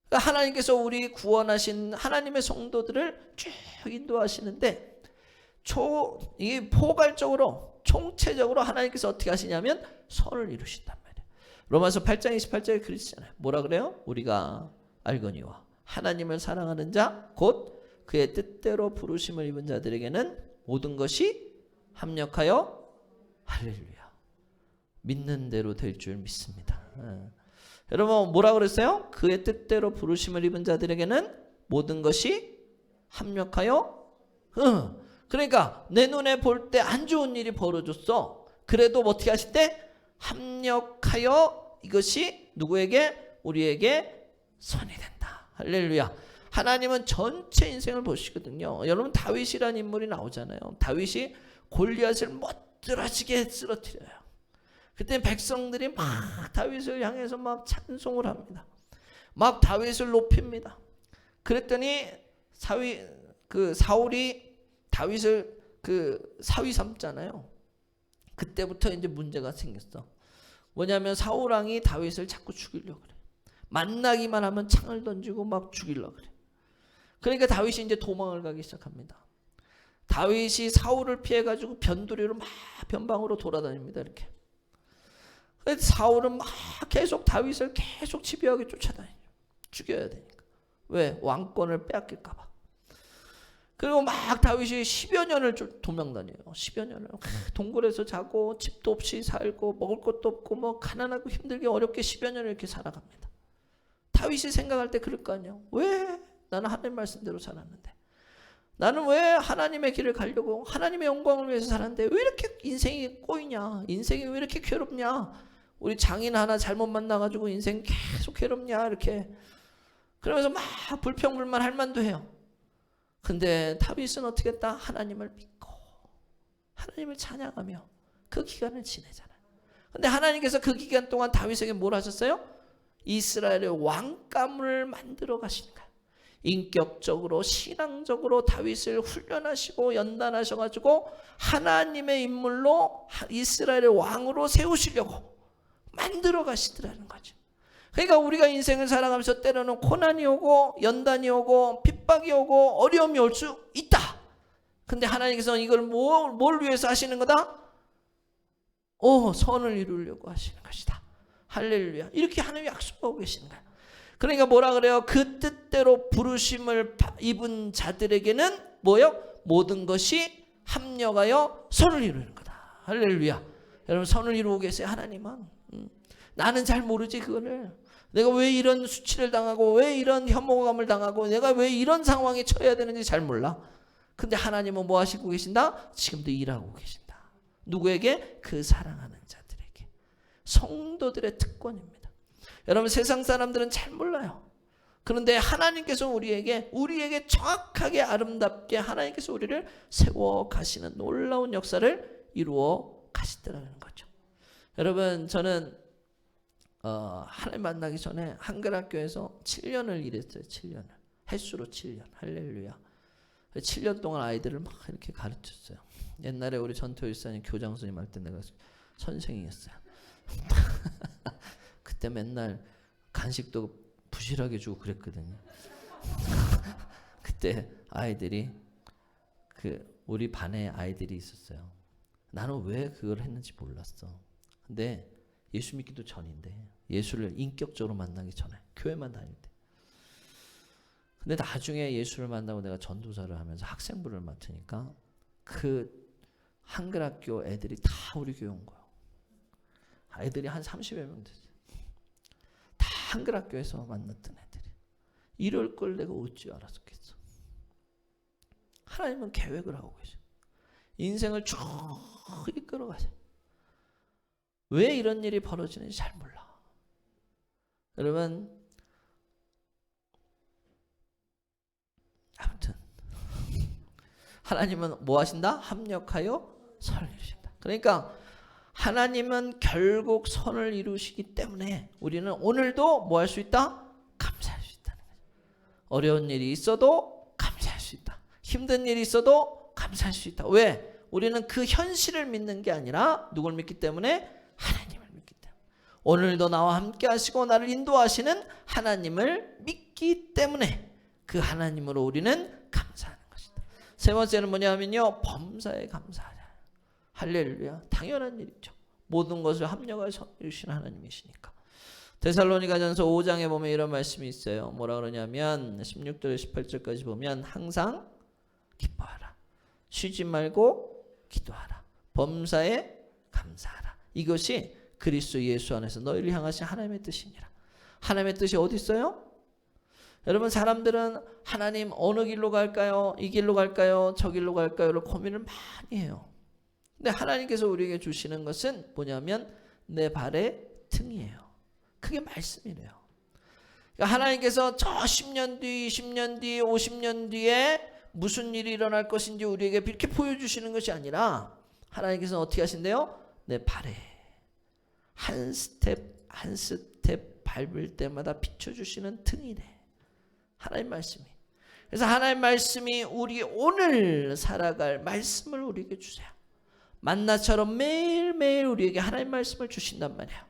그러니까 하나님께서 우리 구원하신 하나님의 성도들을 쭉 인도하시는데, 이게 포괄적으로 총체적으로 하나님께서 어떻게 하시냐면 선을 이루신단 말이에요. 로마서 8장 28절에 그러시잖아요. 뭐라 그래요? 우리가 알거니와 하나님을 사랑하는 자 곧 그의 뜻대로 부르심을 입은 자들에게는 모든 것이 합력하여, 할렐루야, 믿는 대로 될 줄 믿습니다. 여러분 뭐라 그랬어요? 그의 뜻대로 부르심을 입은 자들에게는 모든 것이 합력하여, 그러니까 내 눈에 볼 때 안 좋은 일이 벌어졌어. 그래도 어떻게 하실 때? 합력하여 이것이 누구에게? 우리에게 선이 된다. 할렐루야. 하나님은 전체 인생을 보시거든요. 여러분 다윗이라는 인물이 나오잖아요. 다윗이 골리앗을 멋들어지게 쓰러뜨려요. 그때 백성들이 막 다윗을 향해서 막 찬송을 합니다. 막 다윗을 높입니다. 그랬더니 사울이 다윗을 사위 삼잖아요. 그때부터 이제 문제가 생겼어. 뭐냐면 사울 왕이 다윗을 자꾸 죽이려고 그래. 만나기만 하면 창을 던지고 막 죽이려고 그래. 그러니까 다윗이 이제 도망을 가기 시작합니다. 다윗이 사울을 피해가지고 변두리로 막 변방으로 돌아다닙니다. 이렇게. 사울은 막 계속 다윗을 계속 집요하게 쫓아다니죠. 죽여야 되니까. 왜? 왕권을 빼앗길까 봐. 그리고 막 다윗이 10여 년을 도망다녀요. 10여 년을 동굴에서 자고 집도 없이 살고 먹을 것도 없고 뭐 가난하고 힘들게 어렵게 10여 년을 이렇게 살아갑니다. 다윗이 생각할 때 그럴 거 아니에요. 왜 나는 하나님 말씀대로 살았는데, 나는 왜 하나님의 길을 가려고 하나님의 영광을 위해서 살았는데 왜 이렇게 인생이 꼬이냐, 인생이 왜 이렇게 괴롭냐, 우리 장인 하나 잘못 만나가지고 인생 계속 괴롭냐, 이렇게 그러면서 막 불평불만 할 만도 해요. 근데 다윗은 어떻게 했다? 하나님을 믿고 하나님을 찬양하며 그 기간을 지내잖아요. 근데 하나님께서 그 기간 동안 다윗에게 뭘 하셨어요? 이스라엘의 왕감을 만들어 가시는 거예요. 인격적으로 신앙적으로 다윗을 훈련하시고 연단하셔가지고 하나님의 인물로 이스라엘의 왕으로 세우시려고 만들어 가시더라는 거죠. 그러니까 우리가 인생을 살아가면서 때로는 고난이 오고 연단이 오고 핍박이 오고 어려움이 올 수 있다. 근데 하나님께서는 이걸 뭘 위해서 하시는 거다? 선을 이루려고 하시는 것이다. 할렐루야. 이렇게 하나님이 약속하고 계시는 거예요. 그러니까 뭐라 그래요? 그 뜻대로 부르심을 입은 자들에게는 뭐요? 모든 것이 합력하여 선을 이루는 거다. 할렐루야. 여러분 선을 이루고 계세요. 하나님은. 나는 잘 모르지 그거를. 내가 왜 이런 수치를 당하고 왜 이런 혐오감을 당하고 내가 왜 이런 상황에 처해야 되는지 잘 몰라. 근데 하나님은 뭐 하시고 계신다? 지금도 일하고 계신다. 누구에게? 그 사랑하는 자들에게. 성도들의 특권입니다. 여러분 세상 사람들은 잘 몰라요. 그런데 하나님께서 우리에게 정확하게 아름답게 하나님께서 우리를 세워 가시는 놀라운 역사를 이루어 가시더라는 거죠. 여러분 저는 하나님 만나기 전에 한글학교에서 7년을 일했어요. 7년을. 횟수로 7년. 할렐루야. 7년 동안 아이들을 막 이렇게 가르쳤어요. 옛날에 우리 전토일사님 교장 선생님 할 때 내가 선생이었어요. 그때 맨날 간식도 부실하게 주고 그랬거든요. 그때 아이들이 우리 반에 아이들이 있었어요. 나는 왜 그걸 했는지 몰랐어. 근데 예수 믿기도 전인데 예수를 인격적으로 만나기 전에 교회만 다닐 때. 근데 나중에 예수를 만나고 내가 전도사를 하면서 학생부를 맡으니까 그 한글학교 애들이 다 우리 교회 온 거예요. 애들이 한 30여 명 됐어요. 다 한글학교에서 만났던 애들이. 이럴 걸 내가 어찌 알았겠어. 하나님은 계획을 하고 계셔. 인생을 쭉 이끌어가세요. 왜 이런 일이 벌어지는지 잘 몰라. 여러분 아무튼 하나님은 뭐 하신다? 합력하여 선을 이루신다. 그러니까 하나님은 결국 선을 이루시기 때문에 우리는 오늘도 뭐 할 수 있다? 감사할 수 있다는 거죠. 어려운 일이 있어도 감사할 수 있다. 힘든 일이 있어도 감사할 수 있다. 왜? 우리는 그 현실을 믿는 게 아니라 누굴 믿기 때문에? 하나님을 믿기 때문에. 오늘도 나와 함께 하시고 나를 인도하시는 하나님을 믿기 때문에 그 하나님으로 우리는 감사하는 것이다. 세 번째는 뭐냐면요. 범사에 감사하자. 할렐루야. 당연한 일이죠. 모든 것을 합력하여 이루신 하나님이시니까. 데살로니가전서 5장에 보면 이런 말씀이 있어요. 뭐라 그러냐면 16절 18절까지 보면 항상 기뻐하라. 쉬지 말고 기도하라. 범사에 감사하라. 이것이 그리스도 예수 안에서 너희를 향하신 하나님의 뜻이니라. 하나님의 뜻이 어디 있어요? 여러분 사람들은 하나님 어느 길로 갈까요? 이 길로 갈까요? 저 길로 갈까요?를 고민을 많이 해요. 근데 하나님께서 우리에게 주시는 것은 뭐냐면 내 발의 등이에요. 그게 말씀이래요. 그러니까 하나님께서 저 10년 뒤, 20년 뒤, 50년 뒤에 무슨 일이 일어날 것인지 우리에게 이렇게 보여주시는 것이 아니라 하나님께서는 어떻게 하신대요? 내 발에 한 스텝 한 스텝 밟을 때마다 비춰주시는 등이래. 하나님 말씀이. 그래서 하나님 말씀이 우리 오늘 살아갈 말씀을 우리에게 주세요. 만나처럼 매일매일 우리에게 하나님 말씀을 주신단 말이에요.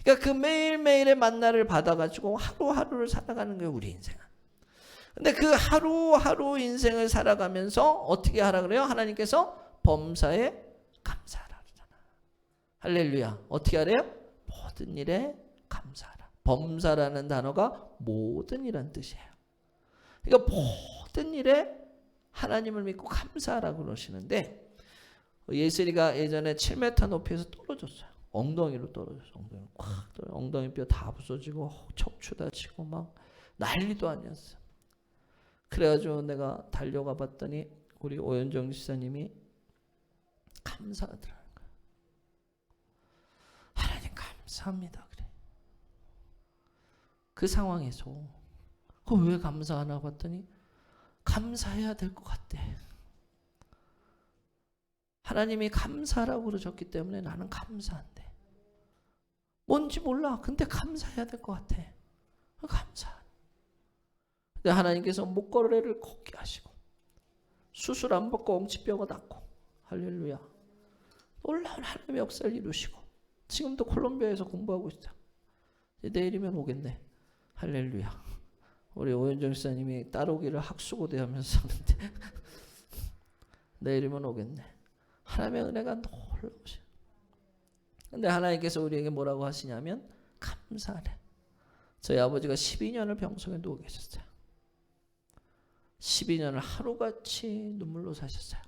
그러니까 그 매일매일의 만나를 받아가지고 하루하루를 살아가는 거예요. 우리 인생은. 근데 그 하루하루 인생을 살아가면서 어떻게 하라 그래요? 하나님께서 범사에 감사하라 그러잖아. 할렐루야. 어떻게 하래요? 모든 일에 감사하라. 범사라는 단어가 모든 이란 뜻이에요. 그러니까 모든 일에 하나님을 믿고 감사하라고 그러시는데 예슬이가 예전에 7m 높이에서 떨어졌어요. 엉덩이로 떨어졌어요. 엉덩이 꽉 떨어져. 엉덩이 뼈 다 부서지고 척추 다치고 막 난리도 아니었어요. 그래가지고 내가 달려가 봤더니 우리 오현정 지사님이 감사하더라는 거예요. 하나님 감사합니다. 그래. 그 상황에서 왜 감사하나 봤더니 감사해야 될 것 같대. 하나님이 감사라고 그러셨기 때문에 나는 감사한데. 뭔지 몰라. 근데 감사해야 될 것 같아. 감사. 근데 하나님께서 목걸이를 걷게 하시고 수술 안 받고 엉치뼈가 낫고 할렐루야. 놀라운 하나님의 역사를 이루시고 지금도 콜롬비아에서 공부하고 있어. 내일이면 오겠네. 할렐루야. 우리 오현정 목사님이 따로기를 학수고대 하면서 하는데 내일이면 오겠네. 하나님의 은혜가 놀라우셔. 근데 하나님께서 우리에게 뭐라고 하시냐면 감사하래. 저희 아버지가 12년을 병석에 누워 계셨어요. 12년을 하루같이 눈물로 사셨어요.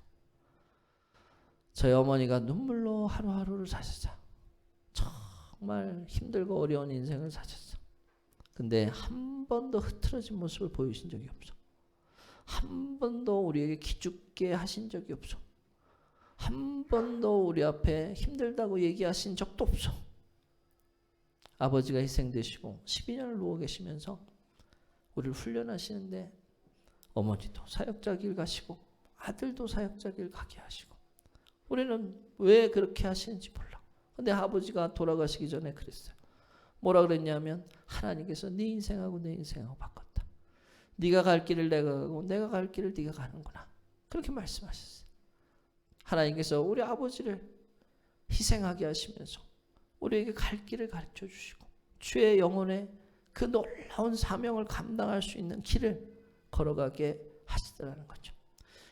저희 어머니가 눈물로 하루하루를 사셨어요. 정말 힘들고 어려운 인생을 사셨어요. 근데 한 번도 흐트러진 모습을 보이신 적이 없어. 한 번도 우리에게 기죽게 하신 적이 없어. 한 번도 우리 앞에 힘들다고 얘기하신 적도 없어. 아버지가 희생되시고 12년을 누워 계시면서 우리를 훈련하시는데 어머니도 사역자 길 가시고 아들도 사역자 길 가게 하시고 우리는 왜 그렇게 하시는지 몰라. 근데 아버지가 돌아가시기 전에 그랬어요. 뭐라 그랬냐면 하나님께서 네 인생하고 내 인생하고 바꿨다. 네가 갈 길을 내가 가고 내가 갈 길을 네가 가는구나. 그렇게 말씀하셨어요. 하나님께서 우리 아버지를 희생하게 하시면서 우리에게 갈 길을 가르쳐 주시고 주의 영혼의 그 놀라운 사명을 감당할 수 있는 길을 걸어가게 하시더라는 거죠.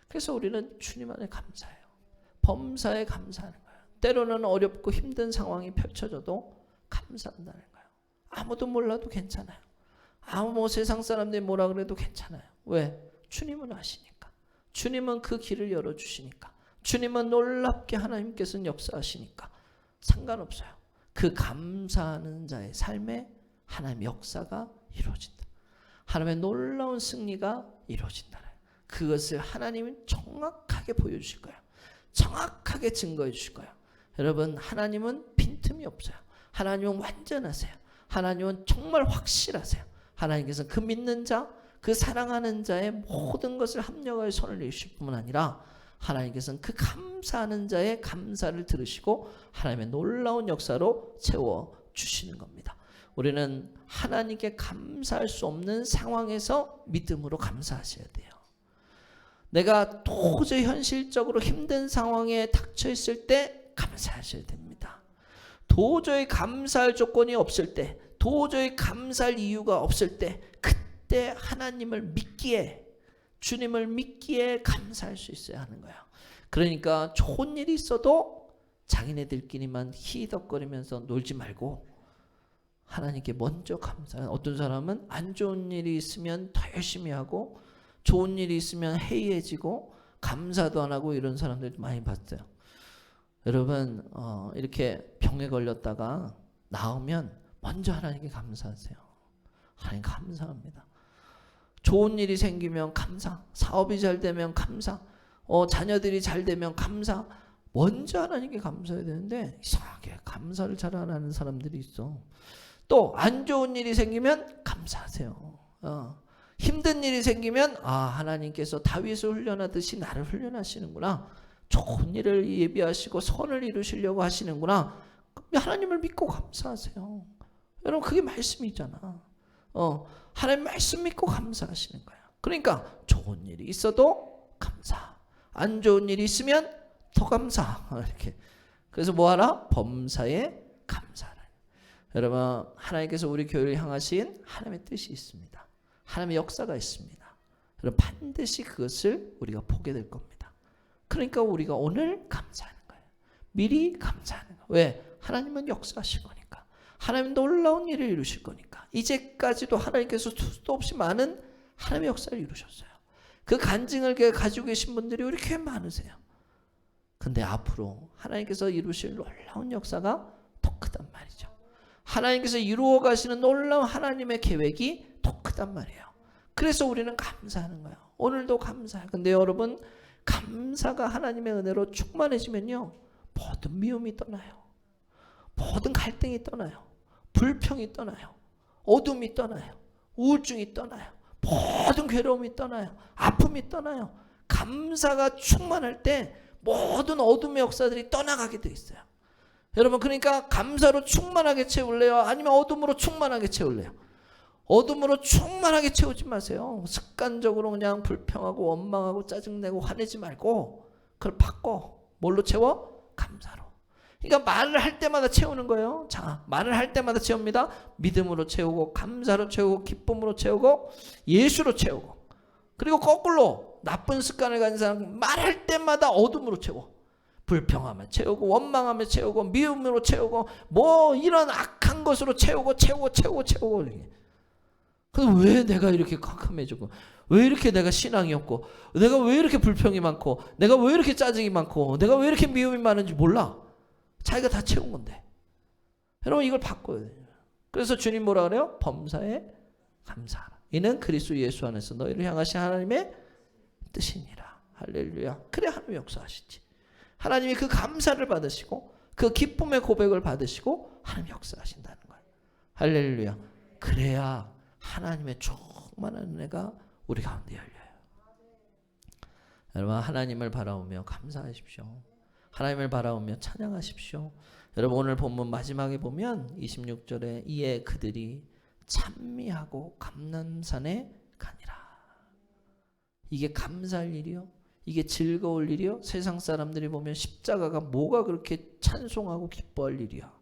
그래서 우리는 주님 안에 감사해요. 범사에 감사하는 거예요. 때로는 어렵고 힘든 상황이 펼쳐져도 감사한다는 거예요. 아무도 몰라도 괜찮아요. 아무 세상 사람들이 뭐라 그래도 괜찮아요. 왜? 주님은 아시니까. 주님은 그 길을 열어주시니까. 주님은 놀랍게 하나님께서는 역사하시니까 상관없어요. 그 감사하는 자의 삶에 하나님의 역사가 이루어진다. 하나님의 놀라운 승리가 이루어진다. 그것을 하나님은 정확하게 보여주실 거예요. 정확하게 증거해 주실 거예요. 여러분, 하나님은 빈틈이 없어요. 하나님은 완전하세요. 하나님은 정말 확실하세요. 하나님께서는 그 믿는 자, 그 사랑하는 자의 모든 것을 합력하여 손을 내실 뿐만 아니라 하나님께서는 그 감사하는 자의 감사를 들으시고 하나님의 놀라운 역사로 채워주시는 겁니다. 우리는 하나님께 감사할 수 없는 상황에서 믿음으로 감사하셔야 돼요. 내가 도저히 현실적으로 힘든 상황에 닥쳐 있을 때 감사하셔야 됩니다. 도저히 감사할 조건이 없을 때, 도저히 감사할 이유가 없을 때, 그때 하나님을 믿기에, 주님을 믿기에 감사할 수 있어야 하는 거예요. 그러니까 좋은 일이 있어도 자기네들끼리만 히덕거리면서 놀지 말고 하나님께 먼저 감사해요. 어떤 사람은 안 좋은 일이 있으면 더 열심히 하고 좋은 일이 있으면 해이해지고 감사도 안 하고 이런 사람들 많이 봤어요. 여러분 이렇게 병에 걸렸다가 나으면 먼저 하나님께 감사하세요. 하나님 감사합니다. 좋은 일이 생기면 감사, 사업이 잘 되면 감사, 자녀들이 잘 되면 감사. 먼저 하나님께 감사해야 되는데 이상하게 감사를 잘 안 하는 사람들이 있어. 또 안 좋은 일이 생기면 감사하세요. 힘든 일이 생기면 하나님께서 다윗을 훈련하듯이 나를 훈련하시는구나. 좋은 일을 예비하시고 선을 이루시려고 하시는구나. 하나님을 믿고 감사하세요. 여러분 그게 말씀이잖아. 하나님 말씀 믿고 감사하시는 거예요. 그러니까 좋은 일이 있어도 감사, 안 좋은 일이 있으면 더 감사. 이렇게. 그래서 뭐하라? 범사에 감사하라. 여러분 하나님께서 우리 교회를 향하신 하나님의 뜻이 있습니다. 하나님의 역사가 있습니다. 여러분 반드시 그것을 우리가 보게 될 겁니다. 그러니까 우리가 오늘 감사하는 거예요. 미리 감사하는 거예요. 왜? 하나님은 역사하실 거니까. 하나님 놀라운 일을 이루실 거니까. 이제까지도 하나님께서 수도 없이 많은 하나님의 역사를 이루셨어요. 그 간증을 가지고 계신 분들이 우리 교회 많으세요. 근데 앞으로 하나님께서 이루실 놀라운 역사가 더 크단 말이죠. 하나님께서 이루어 가시는 놀라운 하나님의 계획이 더 크단 말이에요. 그래서 우리는 감사하는 거예요. 오늘도 감사해요. 근데 여러분 감사가 하나님의 은혜로 충만해지면요 모든 미움이 떠나요. 모든 갈등이 떠나요. 불평이 떠나요. 어둠이 떠나요. 우울증이 떠나요. 모든 괴로움이 떠나요. 아픔이 떠나요. 감사가 충만할 때 모든 어둠의 역사들이 떠나가게 돼 있어요. 여러분, 그러니까 감사로 충만하게 채울래요? 아니면 어둠으로 충만하게 채울래요? 어둠으로 충만하게 채우지 마세요. 습관적으로 그냥 불평하고 원망하고 짜증내고 화내지 말고 그걸 바꿔. 뭘로 채워? 감사로. 그러니까 말을 할 때마다 채우는 거예요. 자, 말을 할 때마다 채웁니다. 믿음으로 채우고, 감사로 채우고, 기쁨으로 채우고, 예수로 채우고. 그리고 거꾸로 나쁜 습관을 가진 사람 말할 때마다 어둠으로 채워. 불평하며 채우고, 원망하며 채우고, 미움으로 채우고, 뭐 이런 악한 것으로 채우고. 그래서 왜 내가 이렇게 캄캄해지고, 왜 이렇게 내가 신앙이 없고, 내가 왜 이렇게 불평이 많고, 내가 왜 이렇게 짜증이 많고, 내가 왜 이렇게 미움이 많은지 몰라. 자기가 다 채운 건데. 여러분, 이걸 바꿔야 돼요. 그래서 주님 뭐라 그래요? 범사에 감사하라. 이는 그리스도 예수 안에서 너희를 향하신 하나님의 뜻이니라. 할렐루야. 그래 하나님 역사하시지. 하나님이 그 감사를 받으시고 그 기쁨의 고백을 받으시고 하나님 역사하신다는 거예요. 할렐루야. 그래야 하나님의 충만한 은혜가 우리 가운데 열려요. 여러분, 하나님을 바라보며 감사하십시오. 하나님을 바라보며 찬양하십시오. 여러분, 오늘 본문 마지막에 보면 26절에 이에 그들이 찬미하고 감람산에 가니라. 이게 감사할 일이요? 이게 즐거울 일이요? 세상 사람들이 보면 십자가가 뭐가 그렇게 찬송하고 기뻐할 일이야.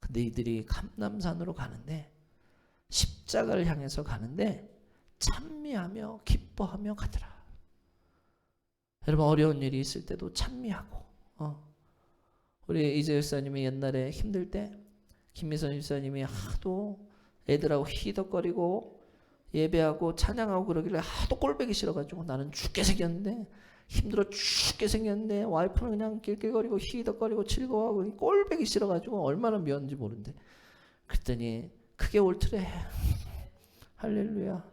근데 이들이 감람산으로 가는데, 십자가를 향해서 가는데 찬미하며 기뻐하며 가더라. 여러분, 어려운 일이 있을 때도 찬미하고, 우리 이재 집사님이 옛날에 힘들 때 김미선 집사님이 하도 애들하고 희덕거리고 예배하고 찬양하고 그러길래 하도 꼴보기 싫어가지고 나는 죽게 생겼는데, 힘들어 죽게 생겼는데 와이프는 그냥 낄낄거리고 희덕거리고 즐거워하고 꼴보기 싫어가지고 얼마나 미웠는지 모르는데, 그랬더니 그게 옳더래. 할렐루야.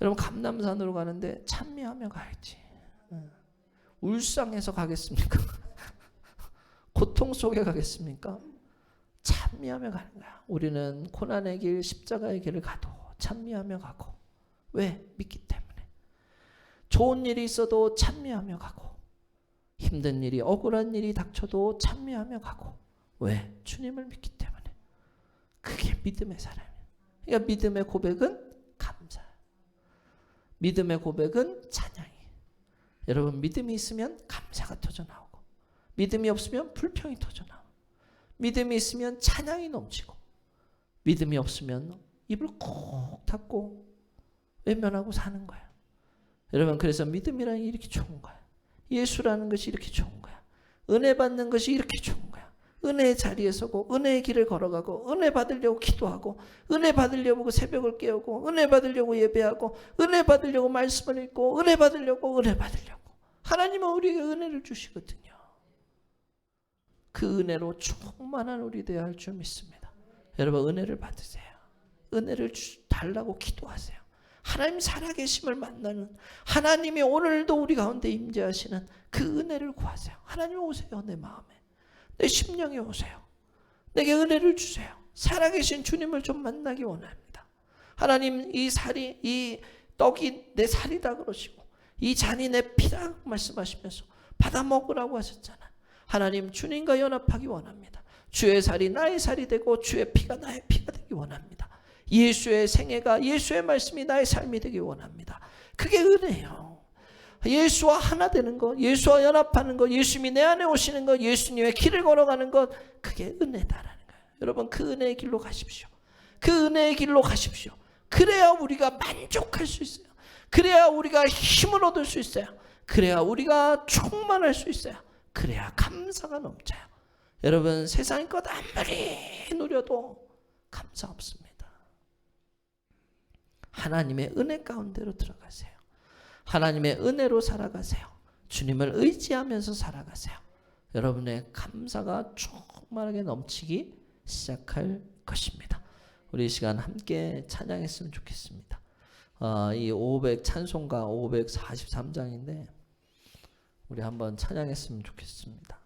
여러분, 감람산으로 가는데 찬미하며 가야지. 울상에서 가겠습니까? 고통 속에 가겠습니까? 찬미하며 가는 거야. 우리는 고난의 길, 십자가의 길을 가도 찬미하며 가고. 왜? 믿기 때문에. 좋은 일이 있어도 찬미하며 가고, 힘든 일이, 억울한 일이 닥쳐도 찬미하며 가고. 왜? 주님을 믿기 때문에. 그게 믿음의 사람이에요. 그러니까 믿음의 고백은 감사. 믿음의 고백은 찬양이에요. 여러분, 믿음이 있으면 감사가 터져나오고, 믿음이 없으면 불평이 터져나오고, 믿음이 있으면 찬양이 넘치고, 믿음이 없으면 입을 콕 닫고 외면하고 사는 거예요. 여러분, 그래서 믿음이라는 게 이렇게 좋은 거예요. 예수라는 것이 이렇게 좋은 거야. 은혜 받는 것이 이렇게 좋은 거야. 은혜의 자리에 서고 은혜의 길을 걸어가고 은혜 받으려고 기도하고 은혜 받으려고 새벽을 깨우고 은혜 받으려고 예배하고 은혜 받으려고 말씀을 읽고 은혜 받으려고 하나님은 우리에게 은혜를 주시거든요. 그 은혜로 충만한 우리 되어야 할 줄 믿습니다. 여러분, 은혜를 받으세요. 은혜를 달라고 기도하세요. 하나님 살아계심을 만나는, 하나님이 오늘도 우리 가운데 임재하시는 그 은혜를 구하세요. 하나님 오세요. 내 마음에, 내 심령에 오세요. 내게 은혜를 주세요. 살아계신 주님을 좀 만나기 원합니다. 하나님, 이 살이, 이 떡이 내 살이다 그러시고 이 잔이 내 피다 말씀하시면서 받아 먹으라고 하셨잖아. 하나님, 주님과 연합하기 원합니다. 주의 살이 나의 살이 되고 주의 피가 나의 피가 되기 원합니다. 예수의 생애가, 예수의 말씀이 나의 삶이 되기 원합니다. 그게 은혜예요. 예수와 하나 되는 것, 예수와 연합하는 것, 예수님이 내 안에 오시는 것, 예수님의 길을 걸어가는 것, 그게 은혜다라는 거예요. 여러분, 그 은혜의 길로 가십시오. 그 은혜의 길로 가십시오. 그래야 우리가 만족할 수 있어요. 그래야 우리가 힘을 얻을 수 있어요. 그래야 우리가 충만할 수 있어요. 그래야 감사가 넘쳐요. 여러분, 세상의 것 아무리 누려도 감사 없습니다. 하나님의 은혜 가운데로 들어가세요. 하나님의 은혜로 살아가세요. 주님을 의지하면서 살아가세요. 여러분의 감사가 충만하게 넘치기 시작할 것입니다. 우리 이 시간 함께 찬양했으면 좋겠습니다. 이 500 찬송가 543장인데 우리 한번 찬양했으면 좋겠습니다.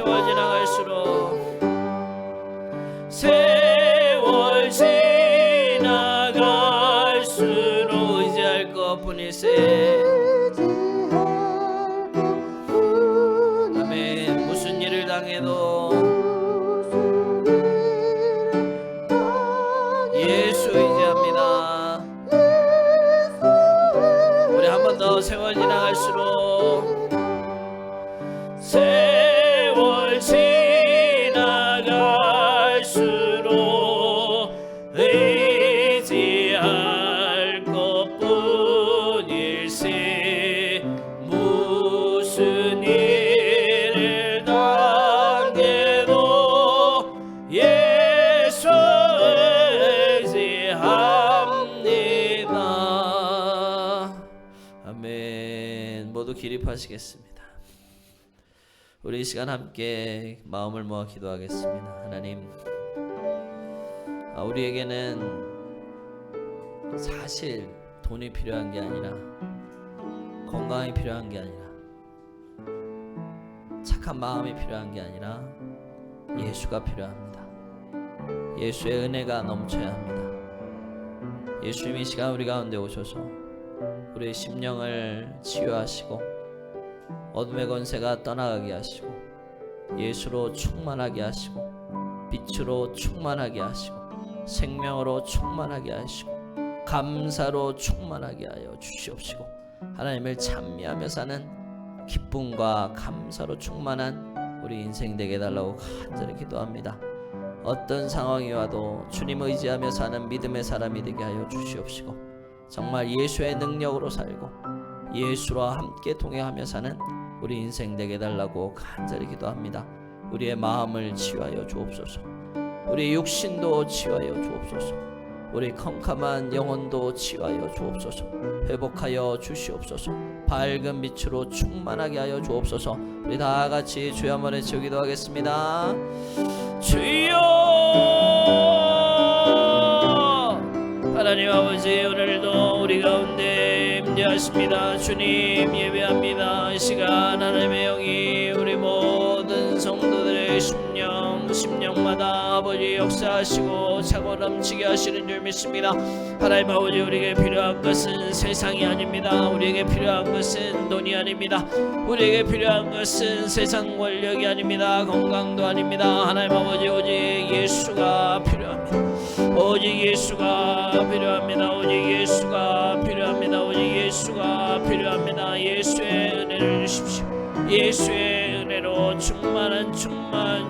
세월 지나갈수록 세월 지나갈수록 의지할 것뿐일세. 아멘. 무슨 일을 당해도 예수 의지합니다. 우리 한 번 더 세월 지나갈수록 세월 지나갈수록 의지할 것뿐일세. 무슨 일을 당해도 예수 의지합니다. 아멘. 모두 기립하시겠습니다. 우리 이 시간 함께 마음을 모아 기도하겠습니다. 하나님, 우리에게는 사실 돈이 필요한 게 아니라, 건강이 필요한 게 아니라, 착한 마음이 필요한 게 아니라 예수가 필요합니다. 예수의 은혜가 넘쳐야 합니다. 예수님 이 시간 우리 가운데 오셔서 우리의 심령을 치유하시고 어둠의 권세가 떠나가게 하시고 예수로 충만하게 하시고 빛으로 충만하게 하시고 생명으로 충만하게 하시고 감사로 충만하게 하여 주시옵시고 하나님을 찬미하며 사는 기쁨과 감사로 충만한 우리 인생 되게 해달라고 간절히 기도합니다. 어떤 상황이 와도 주님 의지하며 사는 믿음의 사람이 되게 하여 주시옵시고 정말 예수의 능력으로 살고 예수와 함께 동행하며 사는 우리 인생 되게 해달라고 간절히 기도합니다. 우리의 마음을 치유하여 주옵소서. 우리 육신도 치유하여 주옵소서. 우리 컴컴한 영혼도 치유하여 주옵소서. 회복하여 주시옵소서. 밝은 빛으로 충만하게 하여 주옵소서. 우리 다 같이 주여 한번 외쳐 기도하겠습니다. 주여, 하나님 아버지, 오늘도 우리 가운데 임재하십니다. 주님 예배합니다. 이 시간 하나님의 영이 우리 모든 성도들의 심령마다 아버지 역사하시고 차고 넘치게 하시는 줄 믿습니다. 하나님 아버지, 우리에게 필요한 것은 세상이 아닙니다. 우리에게 필요한 것은 돈이 아닙니다. 우리에게 필요한 것은 세상 권력이 아닙니다. 건강도 아닙니다. 하나님 아버지, 오직 예수가 필요합니다. 오직 예수가 필요합니다. 오직 예수가 필요합니다. 오직 예수가 필요합니다. 예수의 은혜를 주십시오. 예수의 은혜로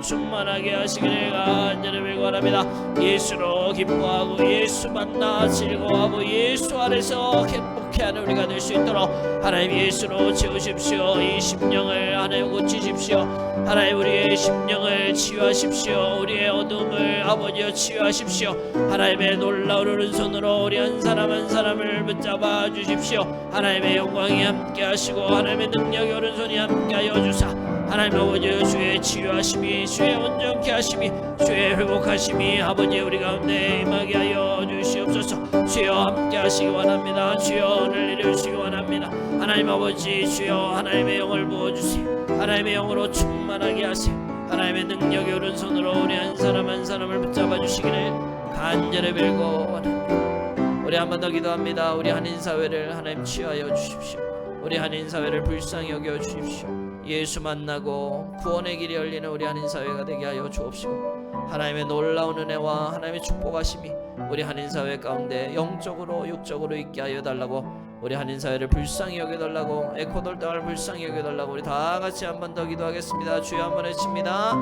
충만하게 하시기를 간절히 빌고합니다. 예수로 기뻐하고 예수 만나 즐거워하고 예수 안에서 행복해하는 우리가 될 수 있도록 하나님 예수로 채우십시오. 이 심령을 하나님 고치십시오. 하나님 우리의 심령을 치유하십시오. 우리의 어둠을 아버지여 치유하십시오. 하나님의 놀라운 오른손으로 우리 한 사람 한 사람을 붙잡아 주십시오. 하나님의 영광이 함께 하시고 하나님의 능력이 오른손이 함께 하여 주사 하나님 아버지 주의 치유하심이 주의 온전케 하심이 주의 회복하심이 아버지 우리 가운데 임하게 하여 주시옵소서. 주여 함께 하시기 원합니다. 주여 오늘 이루시기 원합니다. 하나님 아버지 주여 하나님의 영을 부어주세요. 하나님의 영으로 충만하게 하세요. 하나님의 능력이 오른손으로 우리 한 사람 한 사람을 붙잡아 주시기를 간절히 빌고 원합니다. 우리 한 번 더 기도합니다. 우리 한인사회를 하나님 치유하여 주십시오. 우리 한인사회를 불쌍히 여겨 주십시오. 예수 만나고 구원의 길이 열리는 우리 한인사회가 되게 하여 주옵시고 하나님의 놀라운 은혜와 하나님의 축복하심이 우리 한인사회 가운데 영적으로 육적으로 있게 하여 달라고 우리 한인사회를 불쌍히 여겨달라고 에콰도르 땅을 불쌍히 여겨달라고 우리 다 같이 한 번 더 기도하겠습니다. 주여 한 번 외칩니다.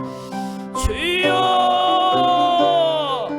주여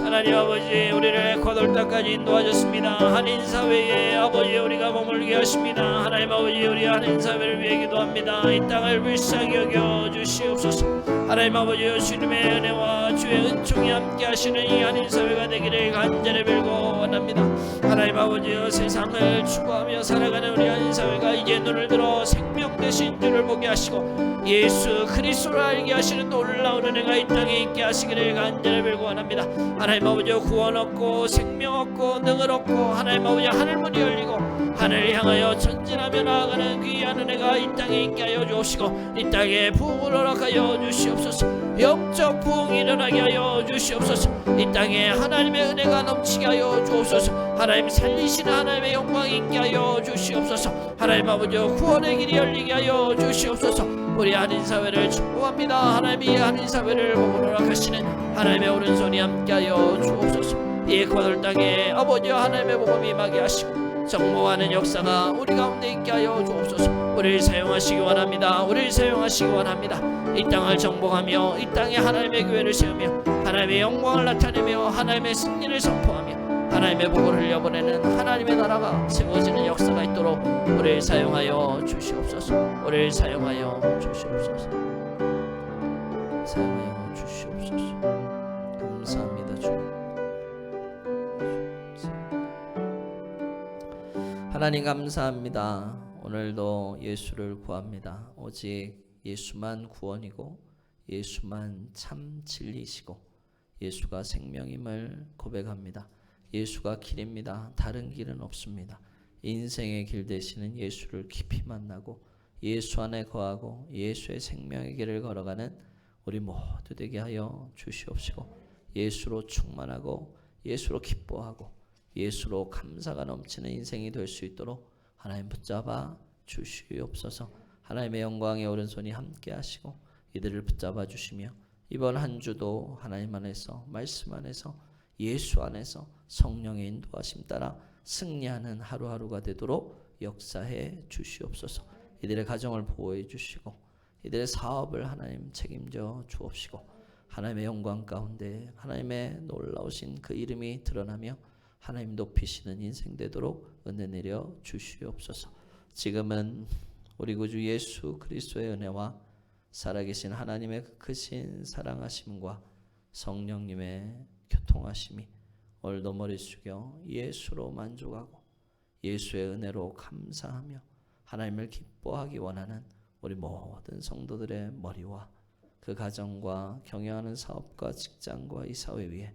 하나님 아버지 우리를 에콰도르 땅까지 인도하셨습니다. 한인사회에 아버지 우리가 머물게 하십니다. 하나님 아버지 우리 한인사회를 위해 기도합니다. 이 땅을 불쌍히 여겨 주시옵소서. 하나님 아버지 주님의 은혜와 주의 은총이 함께 하시는 이 한인사회가 되기를 간절히 빌고 원합니다. 하나님 아버지 세상을 추구하며 살아가는 우리 한인사회가 이제 눈을 들어 생명 되신 주를 보게 하시고 예수 그리스도를 알게 하시는 놀라운 은혜가 이 땅에 있게 하시기를 간절히 빌고 원합니다. 하나님 아버지 구원 얻고 생명 얻고 능을 얻고 하나님 아버지 하늘문이 열리고 하늘을 향하여 전진하며 나아가는 귀한 은혜가 이 땅에 있게 하여 주시고 이 땅에 부흥을 허락하여 주시옵소서. 영적 부흥이 일어나게 하여 주시옵소서. 이 땅에 하나님의 은혜가 넘치게 하여 주옵소서. 하나님 살리시는 하나님의 영광이 있게 하여 주시옵소서. 하나님 아버지 구원의 길이 열리게 하여 주시옵소서. 우리 한인사회를 축복합니다. 하나님이 한인사회를 허락하시는 하나님의 오른손이 함께하여 주옵소서. 이 에콰도르 땅에 아버지와 하나님의 복음이 임하게 하시고 정복하는 역사가 우리 가운데 있게 하여 주옵소서. 우리를 사용하시기 원합니다. 우리를 사용하시기 원합니다. 이 땅을 정복하며 이 땅에 하나님의 교회를 세우며 하나님의 영광을 나타내며 하나님의 승리를 선포하며 하나님의 복을 흘려보내는 하나님의 나라가 세워지는 역사가 있도록 우리를 사용하여 주시옵소서. 우리를 사용하여 주시옵소서. 사용하여 주시옵소서. 감사합니다 주님. 하나님 감사합니다. 오늘도 예수를 구합니다. 오직 예수만 구원이고 예수만 참 진리시고 예수가 생명임을 고백합니다. 예수가 길입니다. 다른 길은 없습니다. 인생의 길 되시는 예수를 깊이 만나고 예수 안에 거하고 예수의 생명의 길을 걸어가는 우리 모두 되게 하여 주시옵시고 예수로 충만하고 예수로 기뻐하고 예수로 감사가 넘치는 인생이 될 수 있도록 하나님 붙잡아 주시옵소서. 하나님의 영광의 오른손이 함께 하시고 이들을 붙잡아 주시며 이번 한 주도 하나님 안에서 말씀 안에서 예수 안에서 성령의 인도하심 따라 승리하는 하루하루가 되도록 역사해 주시옵소서. 이들의 가정을 보호해 주시고 이들의 사업을 하나님 책임져 주옵시고 하나님의 영광 가운데 하나님의 놀라우신 그 이름이 드러나며 하나님 높이시는 인생 되도록 은혜 내려 주시옵소서. 지금은 우리 구주 예수 그리스도의 은혜와 살아계신 하나님의 크신 사랑하심과 성령님의 교통하심이 오늘도 머리 숙여 예수로 만족하고 예수의 은혜로 감사하며 하나님을 기뻐하기 원하는 우리 모든 성도들의 머리와 그 가정과 경영하는 사업과 직장과 이 사회 위에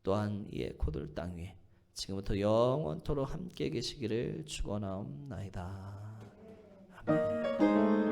또한 이 에콰도르 땅 위에 지금부터 영원토록 함께 계시기를 축원하옵나이다. 아멘.